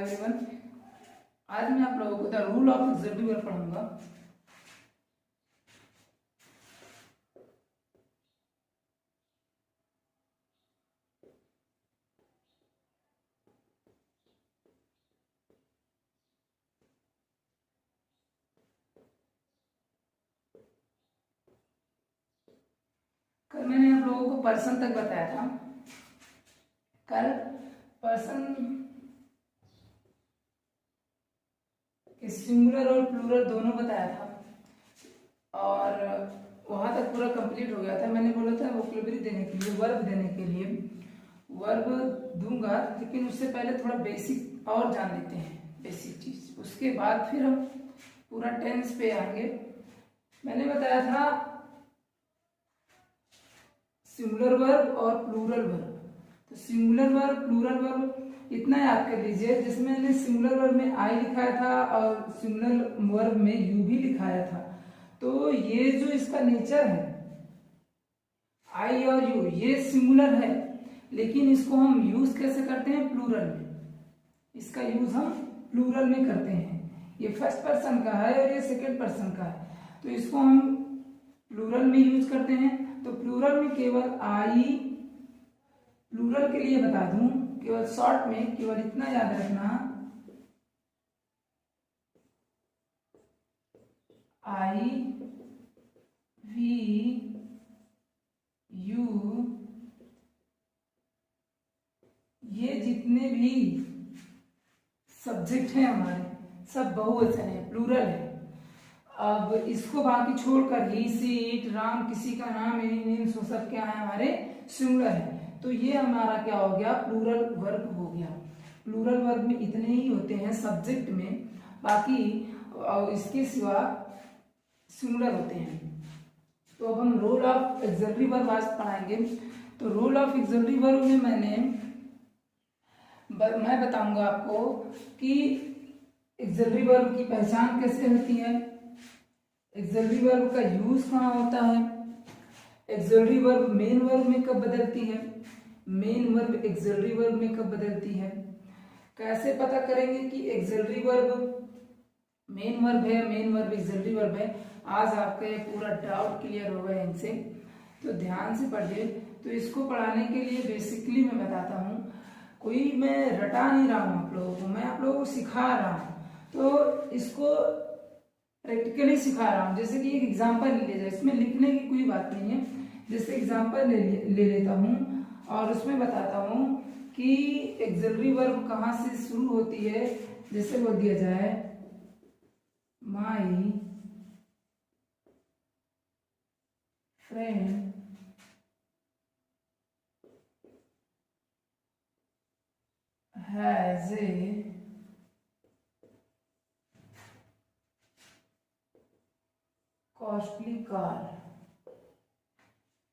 Everyone, आज मैं आप लोगों को the rule of auxiliary verb पढ़ाऊंगा। कल मैंने आप लोगों को पर्सन तक बताया था। कल पर्सन सिंगुलर और प्लूरल दोनों बताया था और वहां तक पूरा कंप्लीट हो गया था। मैंने बोला था वोकैबुलरी देने के लिए, वर्ब देने के लिए वर्ब दूंगा, लेकिन उससे पहले थोड़ा बेसिक और जान लेते हैं, बेसिक चीज। उसके बाद फिर हम पूरा टेंस पे आएंगे। मैंने बताया था सिंगुलर वर्ब और प्लूरल वर्ब। तो सिंगुलर वर्ब, प्लूरल वर्ब इतना याद कर लीजिए। जिसमें मैंने सिंगुलर वर्ब में आई लिखाया था और सिंगुलर वर्ब में यू भी लिखाया था। तो ये जो इसका नेचर है आई और यू, ये सिंगुलर है, लेकिन इसको हम यूज कैसे करते हैं? प्लूरल में। इसका यूज हम प्लूरल में करते हैं। ये फर्स्ट पर्सन का है और ये सेकेंड पर्सन का है, तो इसको हम प्लूरल में यूज करते हैं। तो प्लूरल में केवल आई, प्लूरल के लिए बता दूं, केवल शॉर्ट में केवल इतना याद रखना, आई, वी, यू, ये जितने भी सब्जेक्ट हैं हमारे सब बहुवचन है, प्लूरल है। अब इसको बाकी छोड़कर ही, सी, इट, राम, किसी का नाम, एनी नेम्स, वो सब क्या है? हमारे सिंगुलर है। तो ये हमारा क्या हो गया? प्लूरल वर्ब हो गया। प्लूरल वर्ब में इतने ही होते हैं सब्जेक्ट में, बाकी इसके सिवा सिंगुलर होते हैं। तो अब हम रोल ऑफ ऑक्सिलरी वर्ब आज पढ़ाएंगे। तो रोल ऑफ ऑक्सिलरी वर्ब में मैं बताऊंगा आपको कि ऑक्सिलरी वर्ब की पहचान कैसे होती है, ऑक्सिलरी वर्ब का यूज कहाँ होता है, ऑक्सिलरी वर्ब मेन वर्ब में कब बदलती है, मेन वर्ब ऑक्सिलरी वर्ब में कब बदलती है, कैसे पता करेंगे कि ऑक्सिलरी वर्ब मेन वर्ब है, मेन वर्ब ऑक्सिलरी वर्ब है। आज आपका ये पूरा डाउट क्लियर होगा इनसे, तो ध्यान से पढ़िए। तो इसको पढ़ाने के लिए बेसिकली मैं बताता हूँ, कोई मैं रटा नहीं रहा हूँ आप लोगों को, मैं आप लोगों को सिखा रहा हूँ। तो इसको प्रैक्टिकली सिखा रहा हूँ। जैसे कि एक एग्जाम्पल ले जाए, इसमें लिखने की कोई बात नहीं है। जैसे एग्जाम्पल ले लेता हूँ और उसमें बताता हूँ कि ऑक्सिलरी वर्ब कहाँ से शुरू होती है। जैसे बोल दिया जाए my friend has a costly car.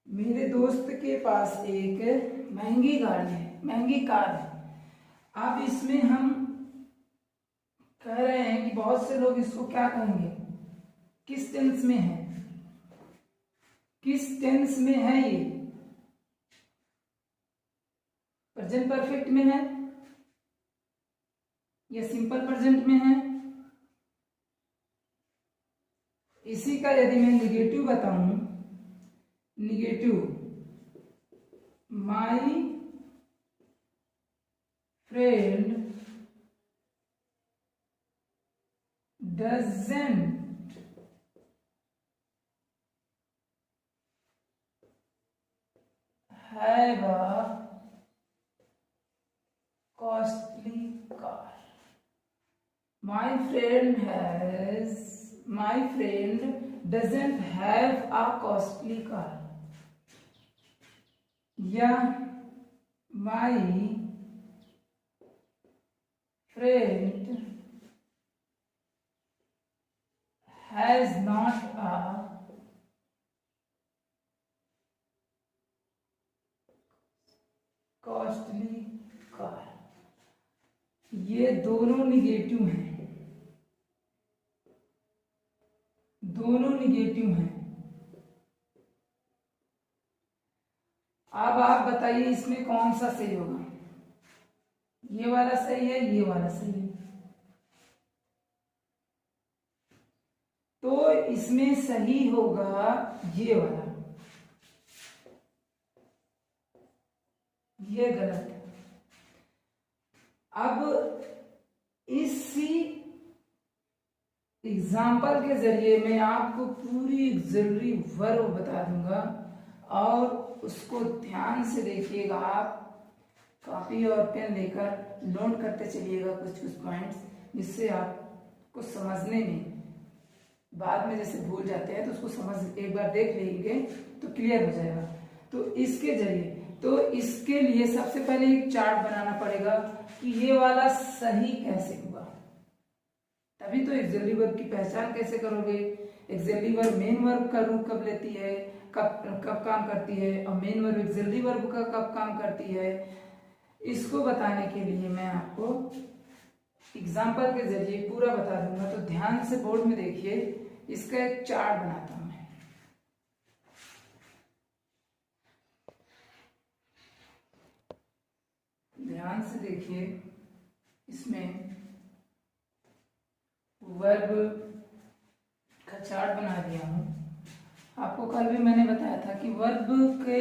मेरे दोस्त के पास एक महंगी गाड़ी है, महंगी कार है। अब इसमें हम कह रहे हैं कि बहुत से लोग इसको क्या कहेंगे, किस टेंस में है, किस टेंस में है ये? प्रेजेंट परफेक्ट में है या सिंपल प्रेजेंट में है? इसी का यदि मैं निगेटिव बताऊं, negative, my friend doesn't have a costly car. My friend doesn't have a costly car. या my friend has not a costly car। ये दोनों निगेटिव हैं, दोनों निगेटिव हैं। अब आप बताइए इसमें कौन सा सही होगा? ये वाला सही है, ये वाला सही है। तो इसमें सही होगा ये वाला, ये गलत है। अब इसी एग्जाम्पल के जरिए मैं आपको पूरी एक्सिलरी वर्ब बता दूंगा और उसको ध्यान से देखिएगा। आप कॉपी और पेन लेकर नोट करते चलिएगा कुछ कुछ पॉइंट्स, जिससे आपको समझने में बाद में जैसे भूल जाते हैं तो उसको समझ एक बार देख लेंगे तो क्लियर हो जाएगा। तो इसके जरिए, तो इसके लिए सबसे पहले एक चार्ट बनाना पड़ेगा कि ये वाला सही कैसे हुआ, तभी तो एक्सिलरी वर्ब की पहचान कैसे करोगे। एक्सिलरी वर्ब मेन वर्ब का रूप कब लेती है, कब कब काम करती है, और मेन वर्ब एक्सिलरी वर्ब का कब काम करती है, इसको बताने के लिए मैं आपको एग्जाम्पल के जरिए पूरा बता दूंगा। तो ध्यान से बोर्ड में देखिए, इसका एक चार्ट बनाता हूं मैं। ध्यान से देखिए, इसमें वर्ब का चार्ट बना दिया हूं। आपको कल भी मैंने बताया था कि वर्ब के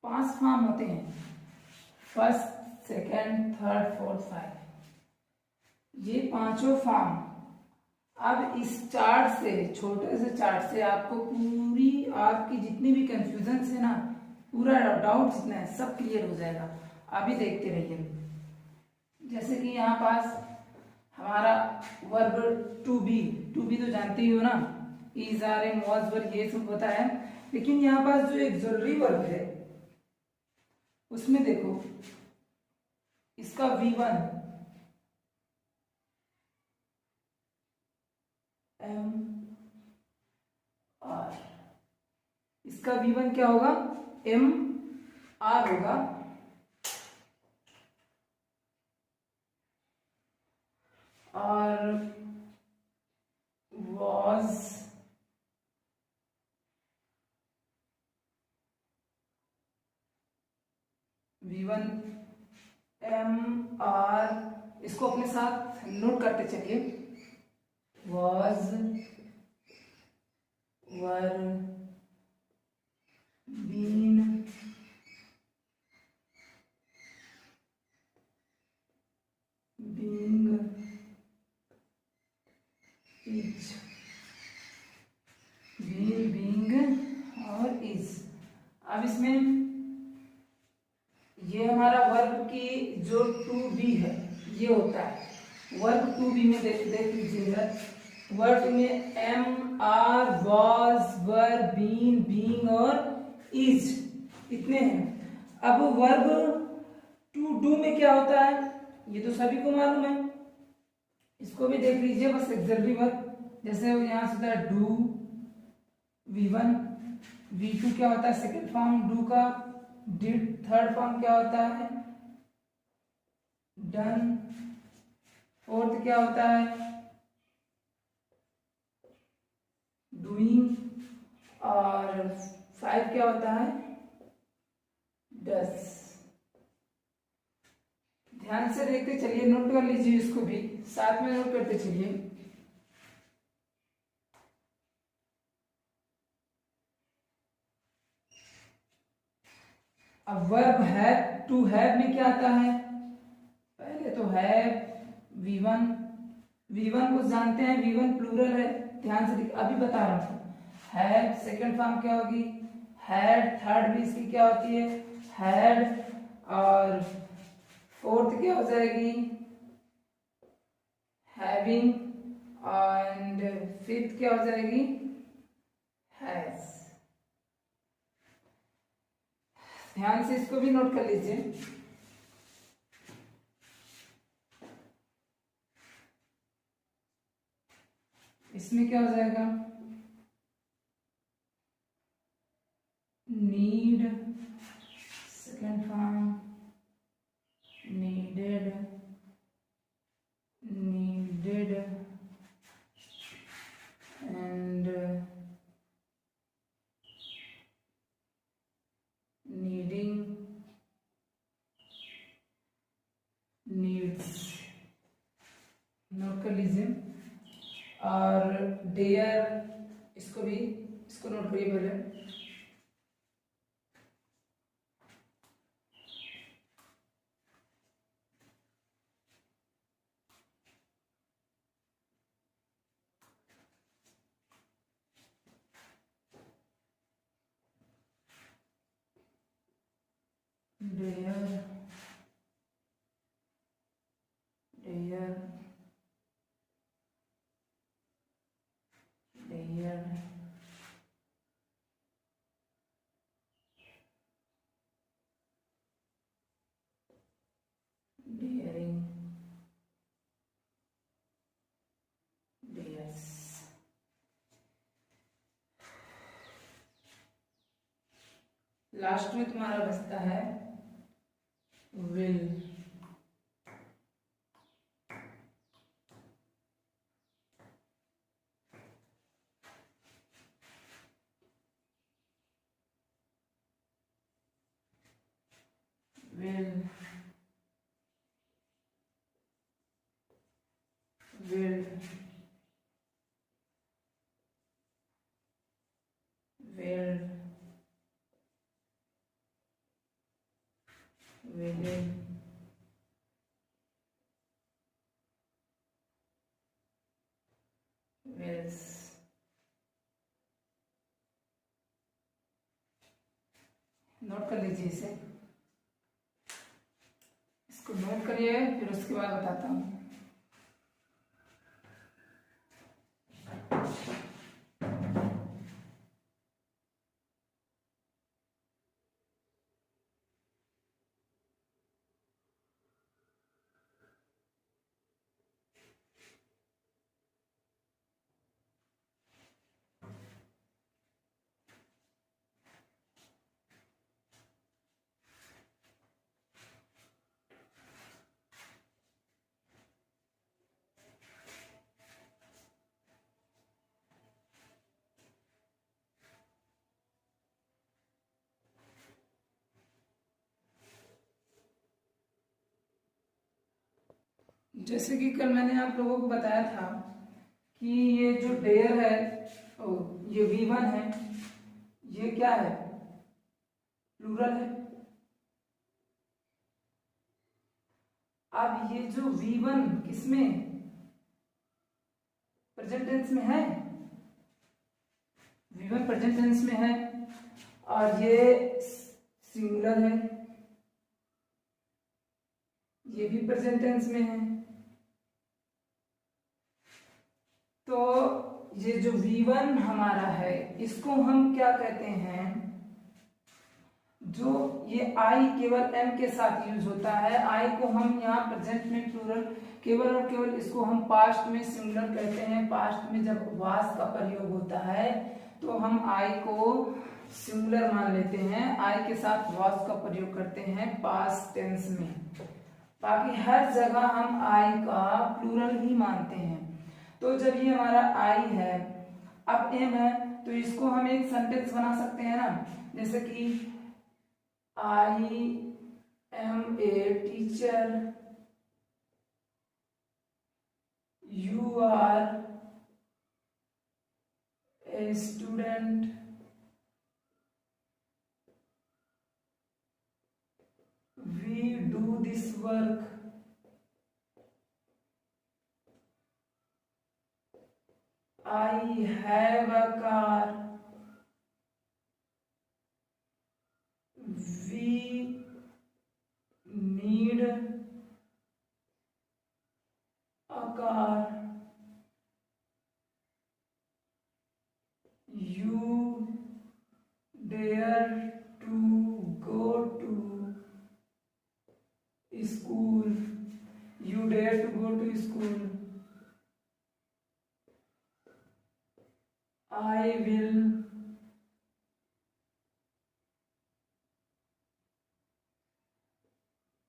5 फॉर्म होते हैं, first, second, third, fourth, five. ये पांचों फॉर्म अब इस चार्ट से, छोटे से चार्ट से आपको पूरी आपकी जितनी भी कंफ्यूजन है ना, पूरा डाउट जितना है सब क्लियर हो जाएगा। अभी देखते रहिए। जैसे कि यहाँ पास हमारा वर्ब टू बी तो जानते ही हो ना, इज, आर, एम, वाज, वर, ये सब होता है। लेकिन यहाँ पास जो एक्सिलरी वर्ब है उसमें देखो, इसका V1 एम आर, इसका V1 क्या होगा, एम आर होगा। और was V1 एम आर, इसको अपने साथ नोट करते चलिए। was, were, been, being, is, being और is। अब इसमें ये हमारा वर्ब की जो टू बी है ये होता है। वर्ब टू बी में देख लीजिएगा, वर्ब में am, are, was, were, been, being और इज, इतने हैं। अब वर्ब टू डू में क्या होता है ये तो सभी को मालूम है, इसको भी देख लीजिए बस एक्सिलरी वर्ब। जैसे यहां से होता है डू, V1, V2 क्या होता है सेकंड फॉर्म डू का, डिड थर्ड फॉर्म क्या होता है डन, फोर्थ क्या होता है डूइंग, और 5 क्या होता है डस। ध्यान से देखते चलिए, नोट कर लीजिए, इसको भी साथ में नोट करते चलिए। अब वर्ब हैव टू हैव में क्या आता है, पहले तो हैव V1 को जानते हैं, V1 प्लूरल है, ध्यान से अभी बता रहा हूं। हैव सेकंड फॉर्म क्या होगी हैड, थर्ड भी इसकी क्या होती है हैड, और फोर्थ क्या हो जाएगी हैविंग, एंड फिफ्थ क्या हो जाएगी हैज। ध्यान से इसको भी नोट कर लीजिए। इसमें क्या हो जाएगा need second form, needed, needed and needing, लीजिए। और डेयर, इसको नोट करिए पहले। Dare, dare, dare, daring, dares. Last में तुम्हारा बचता है will. Will, will, will, willing, wills। नोट कर लीजिए इसे, इसको नोट करिए, फिर उसके बाद बताता हूँ। जैसे कि कल मैंने आप लोगों को बताया था कि ये जो डेयर है, ये V1 है, ये क्या है, प्लूरल है। अब ये जो V1 किसमें, प्रेजेंट टेंस में है, V1 प्रेजेंट टेंस में है, और ये सिंगुलर है, ये भी प्रेजेंट टेंस में है। तो ये जो V1 हमारा है, इसको हम क्या कहते हैं, जो ये I केवल M के साथ यूज होता है, I को हम यहाँ प्रेजेंट में प्लूरल, केवल और केवल इसको हम पास्ट में सिंगुलर कहते हैं। पास्ट में जब वास का प्रयोग होता है तो हम I को सिंगुलर मान लेते हैं, I के साथ वास का प्रयोग करते हैं पास्ट टेंस में। बाकी हर जगह हम I का प्लूरल ही मानते हैं। तो जब ये हमारा I है, अब M है, तो इसको हम एक सेंटेंस बना सकते हैं ना, जैसे कि I am a teacher, you are a student, we do this work, I have a car, we need a car, you dare to go to school, you dare to go to school, I will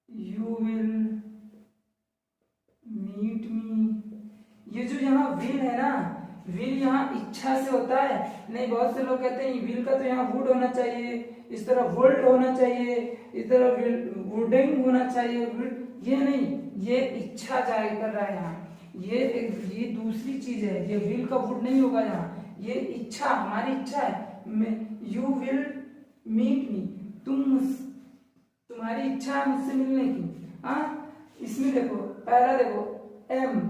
you will meet me। ये जो यहाँ will है ना, will यहाँ इच्छा से होता है, नहीं बहुत से लोग कहते हैं विल का तो यहाँ वुड होना चाहिए, इस तरह वुल्ड होना चाहिए, इस तरह वुडिंग होना चाहिए, ये नहीं, ये इच्छा जाहिर कर रहा है यहाँ। ये दूसरी चीज है, ये विल का वुड नहीं होगा यहाँ, ये इच्छा, हमारी इच्छा है। यू विल मीट मी, तुम्हारी इच्छा है मुझसे मिलने की। हाँ, इसमें देखो पहला देखो एम,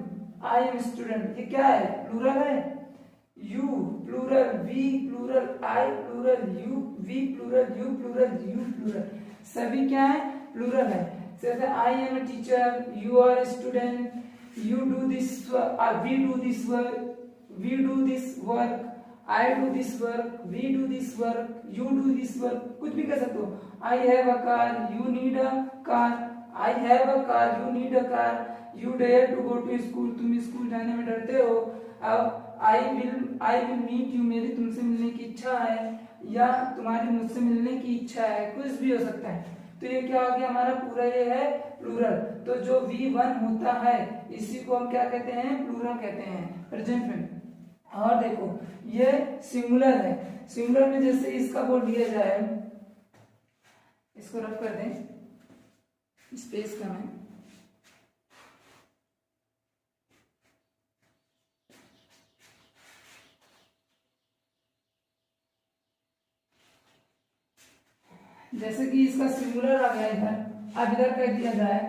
आई एम स्टूडेंट, ये क्या है, प्लूरल है। You plural, we plural, I plural, you we plural, you plural, you plural, सभी क्या है, प्लूरल है। जैसे I am a teacher, you are a student, you do this, we do this work, we do this work, I do this work, we do this work, you do this work, कुछ भी कर सकते हो। I have a car, you need a car, I have a car, you need a car, you dare to go to school, तुम school जाने में डरते हो। अब आई विल मीट यू, मेरी तुमसे मिलने की इच्छा है, या तुम्हारी मुझसे मिलने की इच्छा है, कुछ भी हो सकता है। तो ये क्या हो गया हमारा, पूरा ये है प्लूरल। तो जो V1 होता है इसी को हम क्या कहते हैं, प्लूरल कहते हैं, प्रेजेंट में। और देखो ये सिंगुलर है, सिंगुलर में जैसे इसका बोल दिया जाए, इसको रख कर दें, स्पेस कम है, जैसे कि इसका सिंगुलर आ गया इधर, अब इधर कह दिया जाए,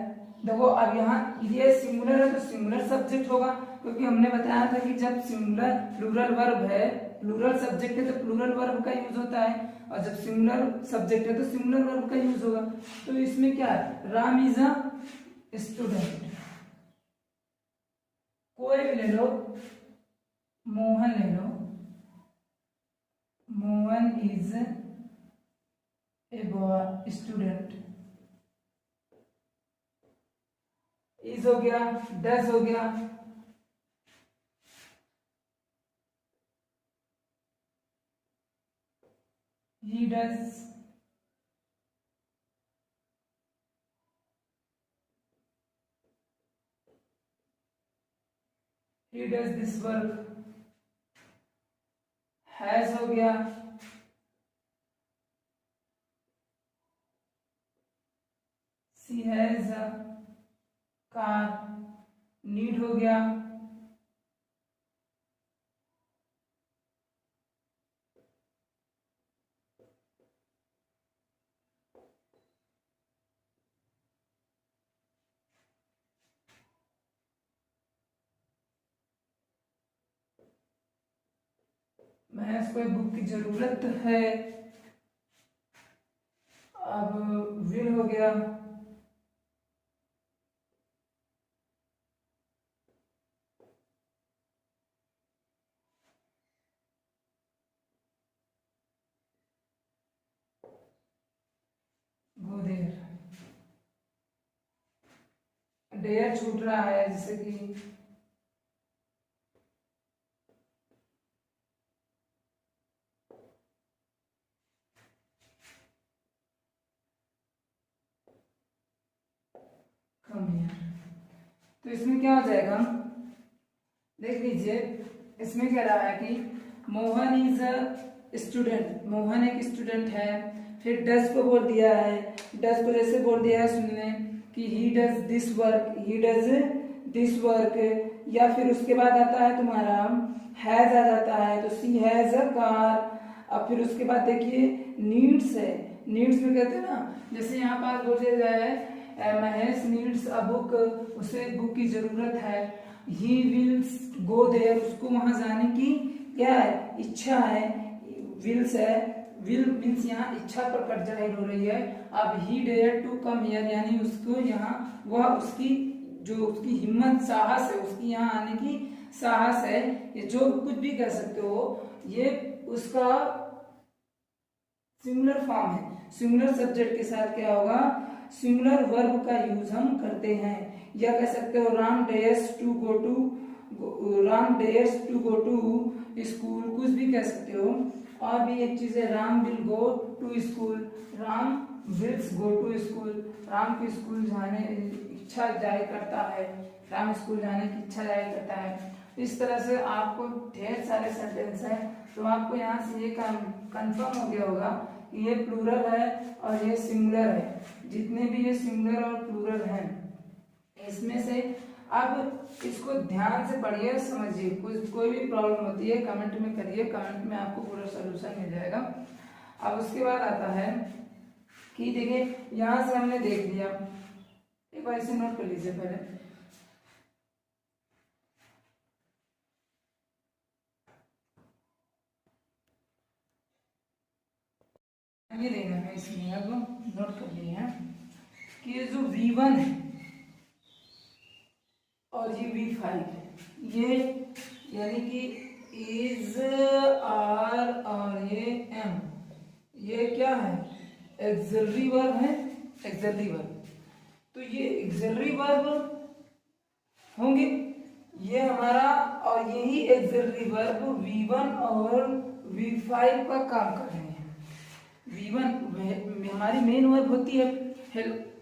देखो अब यहाँ ये सिंगुलर है तो सिंगुलर सब्जेक्ट होगा, क्योंकि हमने बताया था कि जब सिंगुलर प्लूरल वर्ब है, प्लूरल सब्जेक्ट है तो प्लूरल वर्ब का यूज होता है, और जब सिंगुलर सब्जेक्ट है तो सिंगुलर वर्ब का यूज होगा। तो इसमें क्या है, राम इज अ स्टूडेंट, कोई भी ले लो, मोहन ले लो, Mohan is a boy student, is हो गया, डज हो गया, he does, he does this work, has हो गया, she has a car, need हो गया, महज कोई बुक की जरूरत है, अब विल हो गया, गो देयर, डेयर छूट रहा है, जैसे कि कम हियर। तो इसमें क्या हो जाएगा, देख लीजिए, इसमें कह रहा है कि Mohan is a student, Mohan एक स्टूडेंट है, फिर डज को बोल दिया है, डज को जैसे बोल दिया है सुनने कि he does this work, he does this work, या फिर उसके बाद आता है तुम्हारा हैज आ जाता है, तो सी हैज अ कार। अब फिर उसके बाद देखिए नीड्स है, नीड्स में कहते हैं ना, जैसे यहाँ पास बोल दिया जाए महेश नीड्स अ बुक, उसे बुक की जरूरत है, ही विल गो देयर, उसको वहां जाने की क्या है, इच्छा है, विल्स है, विल मीन्स यहाँ इच्छा प्रकट जाहिर हो रही है। अब he dare to come here, यानी उसको यहाँ वह उसकी जो उसकी हिम्मत साहस है, उसकी यहाँ आने की साहस है, ये जो कुछ भी कह सकते हो, ये उसका सिंगुलर फॉर्म है। सिंगुलर सब्जेक्ट के साथ क्या होगा, सिंगुलर वर्ब का यूज हम करते हैं, या कह सकते हो Ram dares to go to, Ram dares to go to school, कुछ भी कह सकते हो। और भी एक चीज है, Ram will go to school, Ram wills go to school, Ram की स्कूल जाने इच्छा जाहिर करता है, राम स्कूल जाने की इच्छा जाहिर करता है। इस तरह से आपको ढेर सारे सेंटेंस हैं, तो आपको यहाँ से ये कंफर्म हो गया होगा कि ये प्लूरल है और ये सिंगुलर है। जितने भी ये सिंगुलर और प्लूरल हैं, इसमें से अब इसको ध्यान से पढ़िए, समझिए, कोई भी प्रॉब्लम होती है कमेंट में करिए, कमेंट में आपको पूरा सलूशन मिल जाएगा। अब उसके बाद आता है कि देखिए यहाँ से हमने देख लिया, एक बार इसे नोट कर लीजिए पहले। ये देखना है इसमें, अब नोट कर लिए हैं कि ये जो V1 है और ये V5, ये यानी कि इज आर और ये एम, ये क्या है, एक्सिलरी वर्ब है, एक्सिलरी वर्ब। तो ये एक्सिलरी वर्ब होंगे ये हमारा, और यही एक्सिलरी वर्ब V1 और V5 का काम कर रहे हैं। V1 हमारी मेन वर्ब होती है,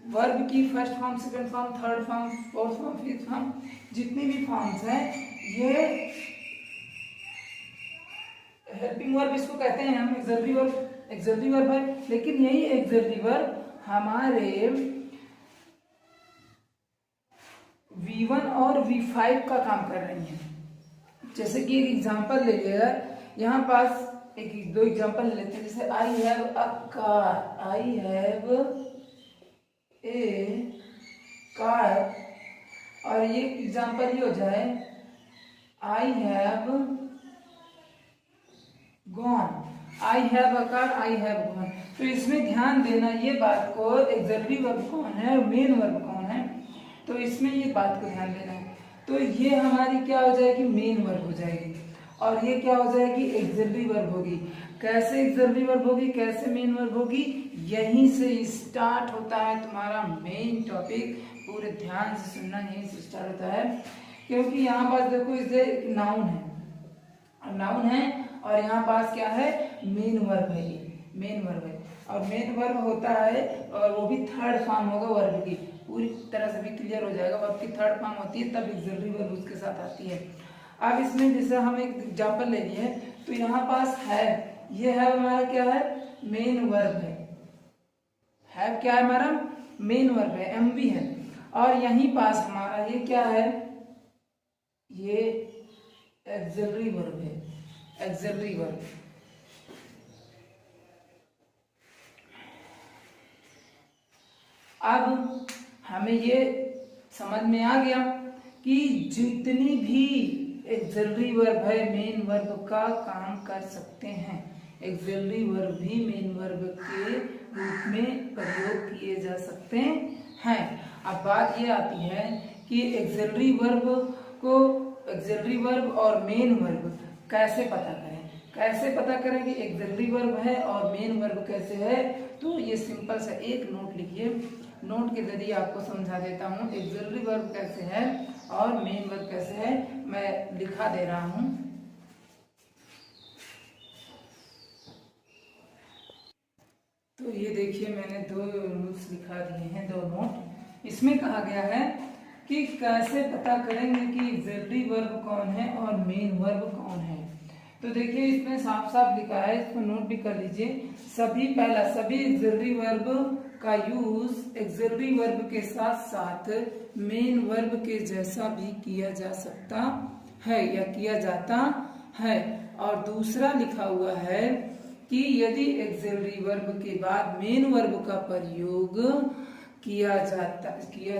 वर्ब की first form, second form, third form, fourth form, fifth form, जितनी भी फॉर्म्स हैं ये हेल्पिंग वर्ब इसको कहते हैं हम, एक्सिलरी वर्ब है। लेकिन यही एक्सिलरी वर्ब हमारे V1 और V5 का काम कर रही हैं। जैसे कि एक एग्जांपल ले लिया, यहाँ पास एक दो एग्जांपल लेते हैं, जैसे आई have a car, I have a car, और ये एग्जांपल ये हो जाए I have gone, I have a car, I have gone. तो इसमें ध्यान देना ये बात को, एक्सिलरी वर्ब कौन है और मेन वर्ब कौन है, तो इसमें ये बात को ध्यान देना है। तो ये हमारी क्या हो जाएगी, मेन वर्ब हो जाएगी, और ये क्या हो जाएगी, एक्सिलरी वर्ब होगी। कैसे एक्सिलरी वर्ब होगी, कैसे मेन वर्ब होगी, यहीं से स्टार्ट होता है तुम्हारा मेन टॉपिक। पूरे ध्यान से सुनना, यहीं से स्टार्ट होता है, क्योंकि यहाँ पास देखो इसे नाउन है, नाउन है, और यहाँ पास क्या है, मेन वर्ब है, ये मेन वर्ब है। और मेन वर्ब होता है, और वो भी थर्ड फॉर्म होगा वर्ब की, पूरी तरह से भी क्लियर हो जाएगा। वर्ब की थर्ड फॉर्म होती है, तब एक्सिलरी वर्ब उसके साथ आती है। अब इसमें जैसे हम एक एग्जांपल ले लिए, तो यहाँ पास है, ये है हमारा क्या है, मेन वर्ब है क्या है हमारा, मेन वर्ब है, एम भी है। और यहीं पास हमारा ये क्या है, ये एक्सिलरी वर्ब है, एक्सिलरी वर्ब। अब हमें ये समझ में आ गया कि जितनी भी एक्सिलरी वर्ब है मेन वर्ब का काम कर सकते हैं, एक्सिलरी वर्ब भी मेन वर्ब के रूप में प्रयोग किए जा सकते हैं। अब बात ये आती है कि एक्सिलरी वर्ब को, एक्सिलरी वर्ब और मेन वर्ब कैसे पता करें, कैसे पता करें कि एक्सिलरी वर्ब है और मेन वर्ब कैसे है। तो ये सिंपल सा एक नोट लिखिए, नोट के जरिए आपको समझा देता हूँ एक्सिलरी वर्ब कैसे है और मेन वर्ब कैसे है, मैं लिखा दे रहा हूँ। तो ये देखिए मैंने दो रूल्स लिखा दिए हैं, दो नोट। इसमें कहा गया है कि कैसे पता करेंगे कि एक्सिलरी वर्ब कौन है और मेन वर्ब कौन है। तो देखिए इसमें साफ साफ लिखा है, इसको नोट भी कर लीजिए। सभी एक्सिलरी वर्ब का यूज एक्सिलरी वर्ब के साथ साथ मेन वर्ब के जैसा भी किया जा सकता है या किया जाता है। और दूसरा लिखा हुआ है कि यदि एक्सिलरी वर्ब के बाद मेन वर्ब का प्रयोग किया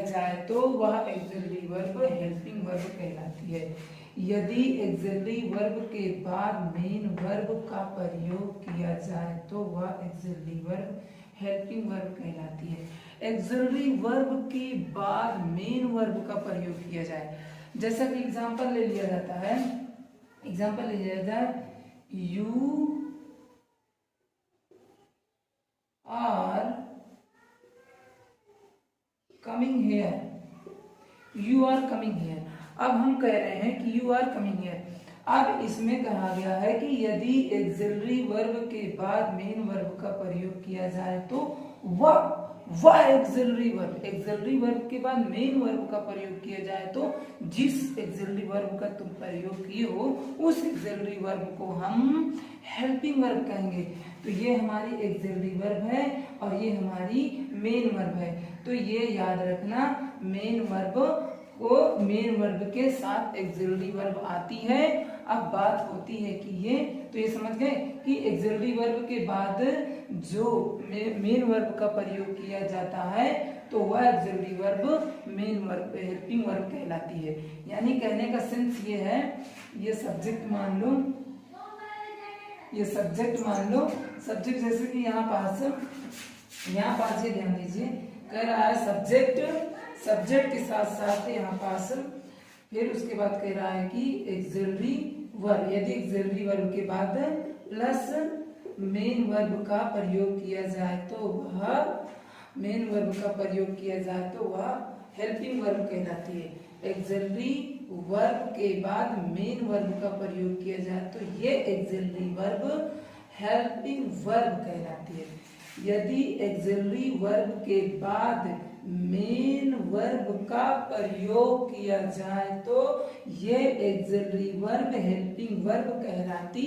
जाए तो वह एक्सिलरी वर्ब हेल्पिंग वर्ब कहलाती है। यदि एक्सिलरी वर्ब के बाद मेन वर्ब का प्रयोग किया जाए तो वह एक्सिलरी वर्ब हेल्पिंग वर्ब कहलाती है। एक्सिलरी वर्ब के बाद मेन वर्ब का प्रयोग किया जाए, जैसा कि एग्जांपल ले लिया जाता है, एग्जांपल ले लिया जाए, you are coming here, you are coming here. अब हम कह रहे हैं कि यू आर कमिंग हेयर। अब इसमें कहा गया है कि यदि एक्सिलरी वर्ब के बाद मेन वर्ब का प्रयोग किया जाए तो वह एक्सिलरी वर्ब के बाद मेन वर्ब का प्रयोग किया जाए तो जिस एक्सिलरी वर्ब का तुम प्रयोग किए हो उस एक्सिलरी वर्ब को हम हेल्पिंग वर्ब कहेंगे। तो ये हमारी एक्सिलरी वर्ब है और ये हमारी मेन वर्ब है। तो ये याद रखना, मेन वर्ब वो मेन वर्ब के साथ एक्सिलरी वर्ब आती है। अब बात होती है कि ये समझ गए कि एक्सिलरी वर्ब के बाद जो मेन वर्ब का प्रयोग किया जाता है तो वह axillary verb main verb helping verb कहलाती है। यानी कहने का सेंस ये है, ये सब्जेक्ट मान लो, सब्जेक्ट जैसे कि यहाँ पास ये ध्यान दीजिए, कह रहा है सब्जेक्ट के साथ साथ यहाँ पास फिर उसके बाद कह रहा है कि एक्सिलरी वर्ब, यदि एक्सिलरी वर्ब के बाद प्लस मेन वर्ब का प्रयोग किया जाए तो वह हेल्पिंग वर्ब कहलाती है। एक्सिलरी वर्ब के बाद मेन वर्ब का प्रयोग किया जाए तो ये एक्सिलरी वर्ब हेल्पिंग वर्ब कहलाती है। यदि एक्सिलरी वर्ब के बाद मेन वर्ब का प्रयोग किया जाए तो ये एक्सिलरी वर्ब हेल्पिंग वर्ब कहलाती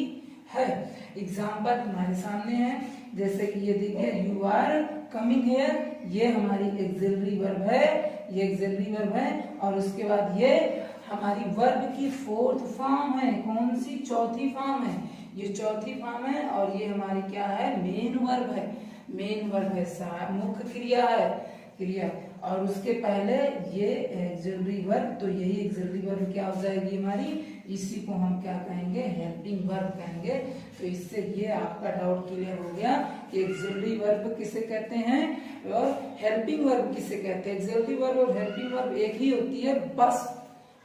है। एग्जाम्पल तुम्हारे सामने है, जैसे कि ये देखिए यू आर कमिंग हियर, ये हमारी एक्सिलरी वर्ब है, और उसके बाद ये हमारी वर्ब की फोर्थ फॉर्म है। कौन सी? चौथी फॉर्म है, ये चौथी फॉर्म है, और ये हमारी क्या है? मेन वर्ब है। मुख्य क्रिया, और उसके पहले ये एक्सिलरी वर्ब, तो यही एक्सिलरी वर्ब क्या हो जाएगी हमारी, इसी को हम क्या कहेंगे? हेल्पिंग वर्ब कहेंगे। तो इससे ये आपका डाउट क्लियर हो गया कि एक्सिलरी वर्ब किसे कहते हैं और हेल्पिंग वर्ब किसे कहते हैं। एक्सिलरी वर्ब और हेल्पिंग वर्ब एक ही होती है, बस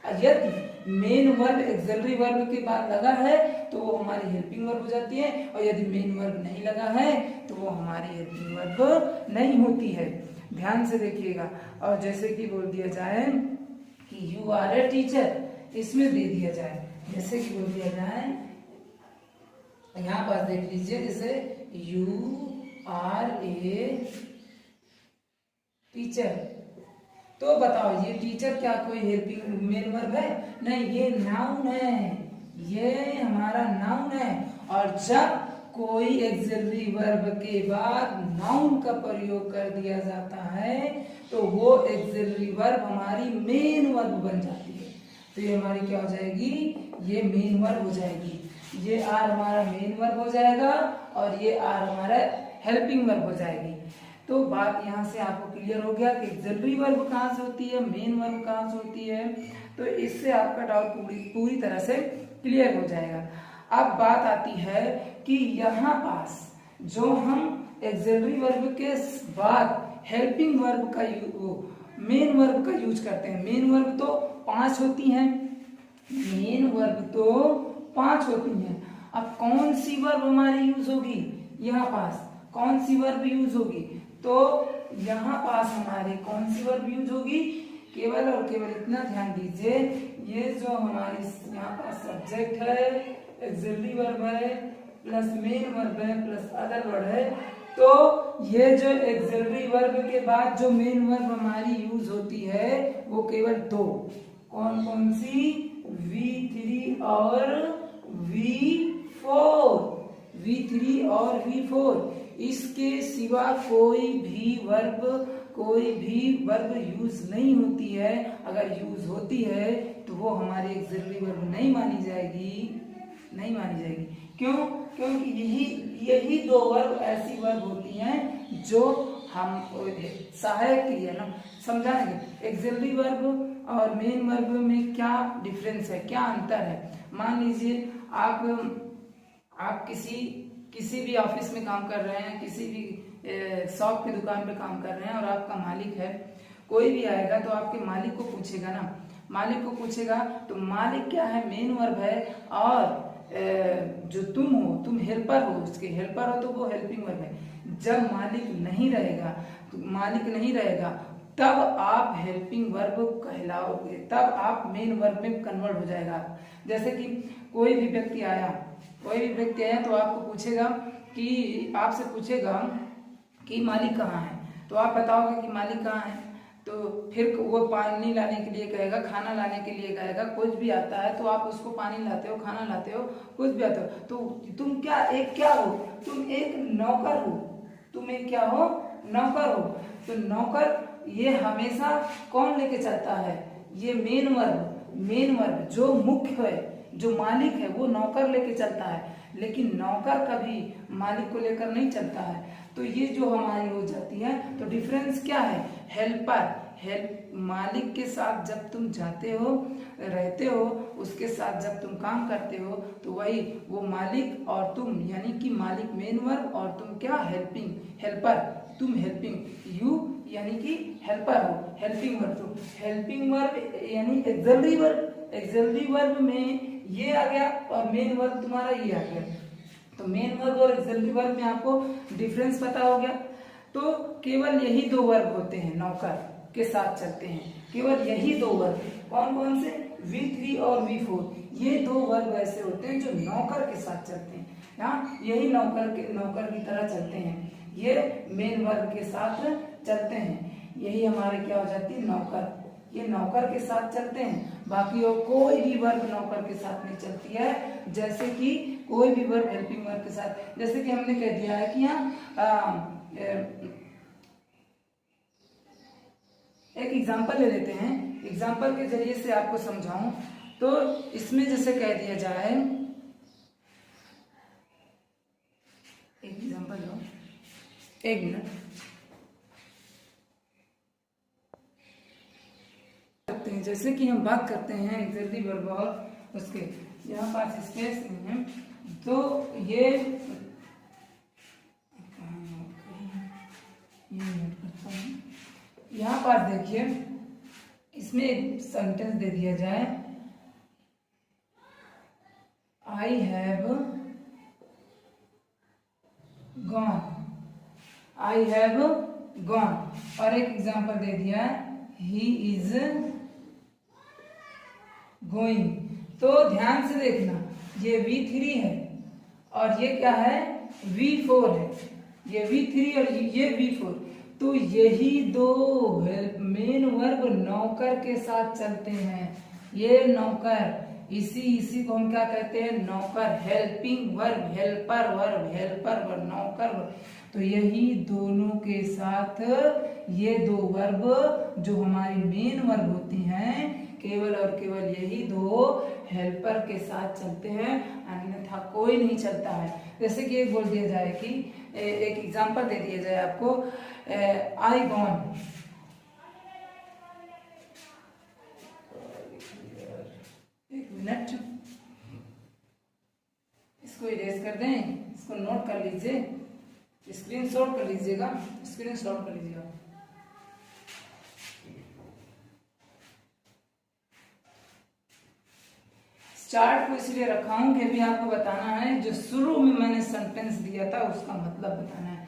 यदि मेन वर्ब एक्सिलरी वर्ब के बाद लगा है तो वो हमारी हेल्पिंग वर्ब हो जाती है, और यदि मेन वर्ब नहीं लगा है तो वो हमारी हेल्पिंग वर्ब नहीं होती है। ध्यान से देखिएगा। और जैसे कि बोल दिया जाए कि यू आर ए टीचर, इसमें दे दिया जाए, जैसे कि बोल दिया जाए, यहाँ पर देख लीजिए, जैसे यू आर ए टीचर, तो बताओ ये टीचर क्या कोई हेल्पिंग मेन वर्ब है? नहीं, ये नाउन है, ये हमारा नाउन है। और जब कोई एक्सिलरी वर्ब के बाद नाउन का प्रयोग कर दिया जाता है तो वो एक्सिलरी वर्ब हमारी मेन वर्ब बन जाती है। तो ये हमारी क्या हो जाएगी? ये मेन वर्ब हो जाएगी। ये आर हमारा मेन वर्ब हो जाएगा और ये आर हमारा हेल्पिंग वर्ब हो जाएगी। तो बात यहाँ से आपको क्लियर हो गया कि एक्सिलरी वर्ब कहाँ से होती है, मेन वर्ब कहाँ से होती है। तो इससे आपका डाउट पूरी तरह से क्लियर हो जाएगा। अब बात आती है कि यहाँ पास जो हम एक्सिलरी वर्ब के बाद हेल्पिंग वर्ब का मेन वर्ब का यूज करते हैं। मेन वर्ब तो 5 होती हैं, अब कौन सी वर्ब हमारी यूज होगी? यहाँ पास कौन सी वर्ब यूज होगी? तो यहाँ पास हमारे कौन सी वर्ब यूज होगी? केवल और केवल इतना ध्यान दीजिए, ये जो हमारी यहाँ पास सब्जेक्ट है, एक्सिलरी वर्ब है, प्लस मेन वर्ब है, प्लस अदर वर्ब है। तो ये जो एक्सिलरी वर्ब के बाद जो मेन वर्ब हमारी यूज होती है वो केवल 2, कौन सी? V3 और V4। इसके सिवा कोई भी वर्ब यूज नहीं होती है। अगर यूज होती है तो वो हमारी एक्सिलरी वर्ब नहीं मानी जाएगी। क्यों? क्योंकि यही 2 वर्ब ऐसी वर्ब होती हैं जो हम सहायक क्रिया ना समझाएंगे। एक्सिलरी वर्ब और मेन वर्ब में क्या डिफरेंस है, क्या अंतर है? मान लीजिए आप किसी भी ऑफिस में काम कर रहे हैं, किसी भी शॉप की दुकान पे काम कर रहे हैं और आपका मालिक है। कोई भी आएगा तो आपके मालिक को पूछेगा ना, तो मालिक क्या है? मेन वर्ब है। और जो तुम हेल्पर हो, उसके हेल्पर हो तो वो हेल्पिंग वर्ब है। जब मालिक नहीं रहेगा तब आप हेल्पिंग वर्ब कहलाओगे, तब आप मेन वर्ब में कन्वर्ट हो जाएगा। जैसे कि कोई भी व्यक्ति आया तो आपको आपसे पूछेगा कि मालिक कहाँ है, तो आप बताओगे कि मालिक कहाँ है। तो फिर वो पानी लाने के लिए कहेगा, खाना लाने के लिए कहेगा, कुछ भी आता है तो आप उसको पानी लाते हो, खाना लाते हो, कुछ भी आता हो। तो तुम क्या हो? तुम एक नौकर हो। तो नौकर ये हमेशा कौन लेके चलता है? ये मेन वर्ब जो मुख्य है, जो मालिक है, वो नौकर लेके चलता है, लेकिन नौकर कभी मालिक को लेकर नहीं चलता है। तो ये जो हमारी हो जाती है, तो डिफरेंस क्या है, हेल्प मालिक के साथ जब तुम जाते हो, रहते हो, उसके साथ जब तुम काम करते हो, तो वही वो मालिक और तुम, यानी कि मालिक मेन वर्ब और तुम क्या, हेल्पर, तुम हेल्पिंग, यू यानी कि हेल्पर हो, हेल्पिंग वर्ब। तो हेल्पिंग वर्ब यानी एक्सिलरी वर्ब में ये आ गया और मेन वर्ब तुम्हारा ये आ गया। तो मेन वर्ब और एक्सिलरी वर्ब में आपको डिफरेंस पता हो गया। तो केवल यही दो वर्ब होते हैं, नौकर के साथ चलते हैं, केवल यही दो वर्ब। कौन कौन से, V3 और V4, ये दो वर्ब ऐसे होते हैं जो नौकर के साथ चलते हैं। हाँ, यही नौकर की तरह चलते हैं, ये मेन वर्ब के साथ चलते हैं। यही हमारे क्या हो जाती है, नौकर, ये नौकर के साथ चलते हैं। बाकी और कोई भी वर्ब नौकर के साथ नहीं चलती है, जैसे कि कोई भी वर्ब हेल्पिंग वर्ब के साथ, जैसे कि हमने कह दिया है कि यहाँ एक एग्जाम्पल ले लेते हैं, एग्जाम्पल के जरिए से आपको समझाऊं। तो इसमें जैसे कह दिया जाए, एक एग्जाम्पल लो, एक मिनट, जैसे कि हम बात करते हैं एक्सिलरी वर्ब और उसके, यहाँ पास स्पेस नहीं है, तो ये यहाँ पास देखिए, इसमें एक सेंटेंस दे दिया जाए, I have gone, I have gone, और एक एग्जाम्पल दे दिया है, ही इज गोइंग। तो ध्यान से देखना, ये V3 है और ये क्या है, V4 है, ये V3 और ये V4। तो यही दो मेन वर्ब नौकर के साथ चलते हैं, ये नौकर, इसी को हम क्या कहते हैं, नौकर, हेल्पिंग वर्ब, हेल्पर वर्ब, नौकर वर्ब। तो यही दोनों के साथ ये दो वर्ब जो हमारी मेन वर्ब होती हैं, केवल और केवल यही दो हेल्पर के साथ चलते हैं, अन्यथा कोई नहीं चलता है। जैसे कि एक बोल दिया जाए कि एक एग्जांपल दे दिया जाए आपको, आई गॉन, एक मिनट, इसको इरेज कर दें, इसको नोट कर लीजिए, स्क्रीनशॉट कर लीजिएगा, स्क्रीनशॉट कर लीजिएगा। चार्ट को इसलिए रखा हूं कि अभी आपको बताना है, जो शुरू में मैंने सेंटेंस दिया था उसका मतलब बताना है।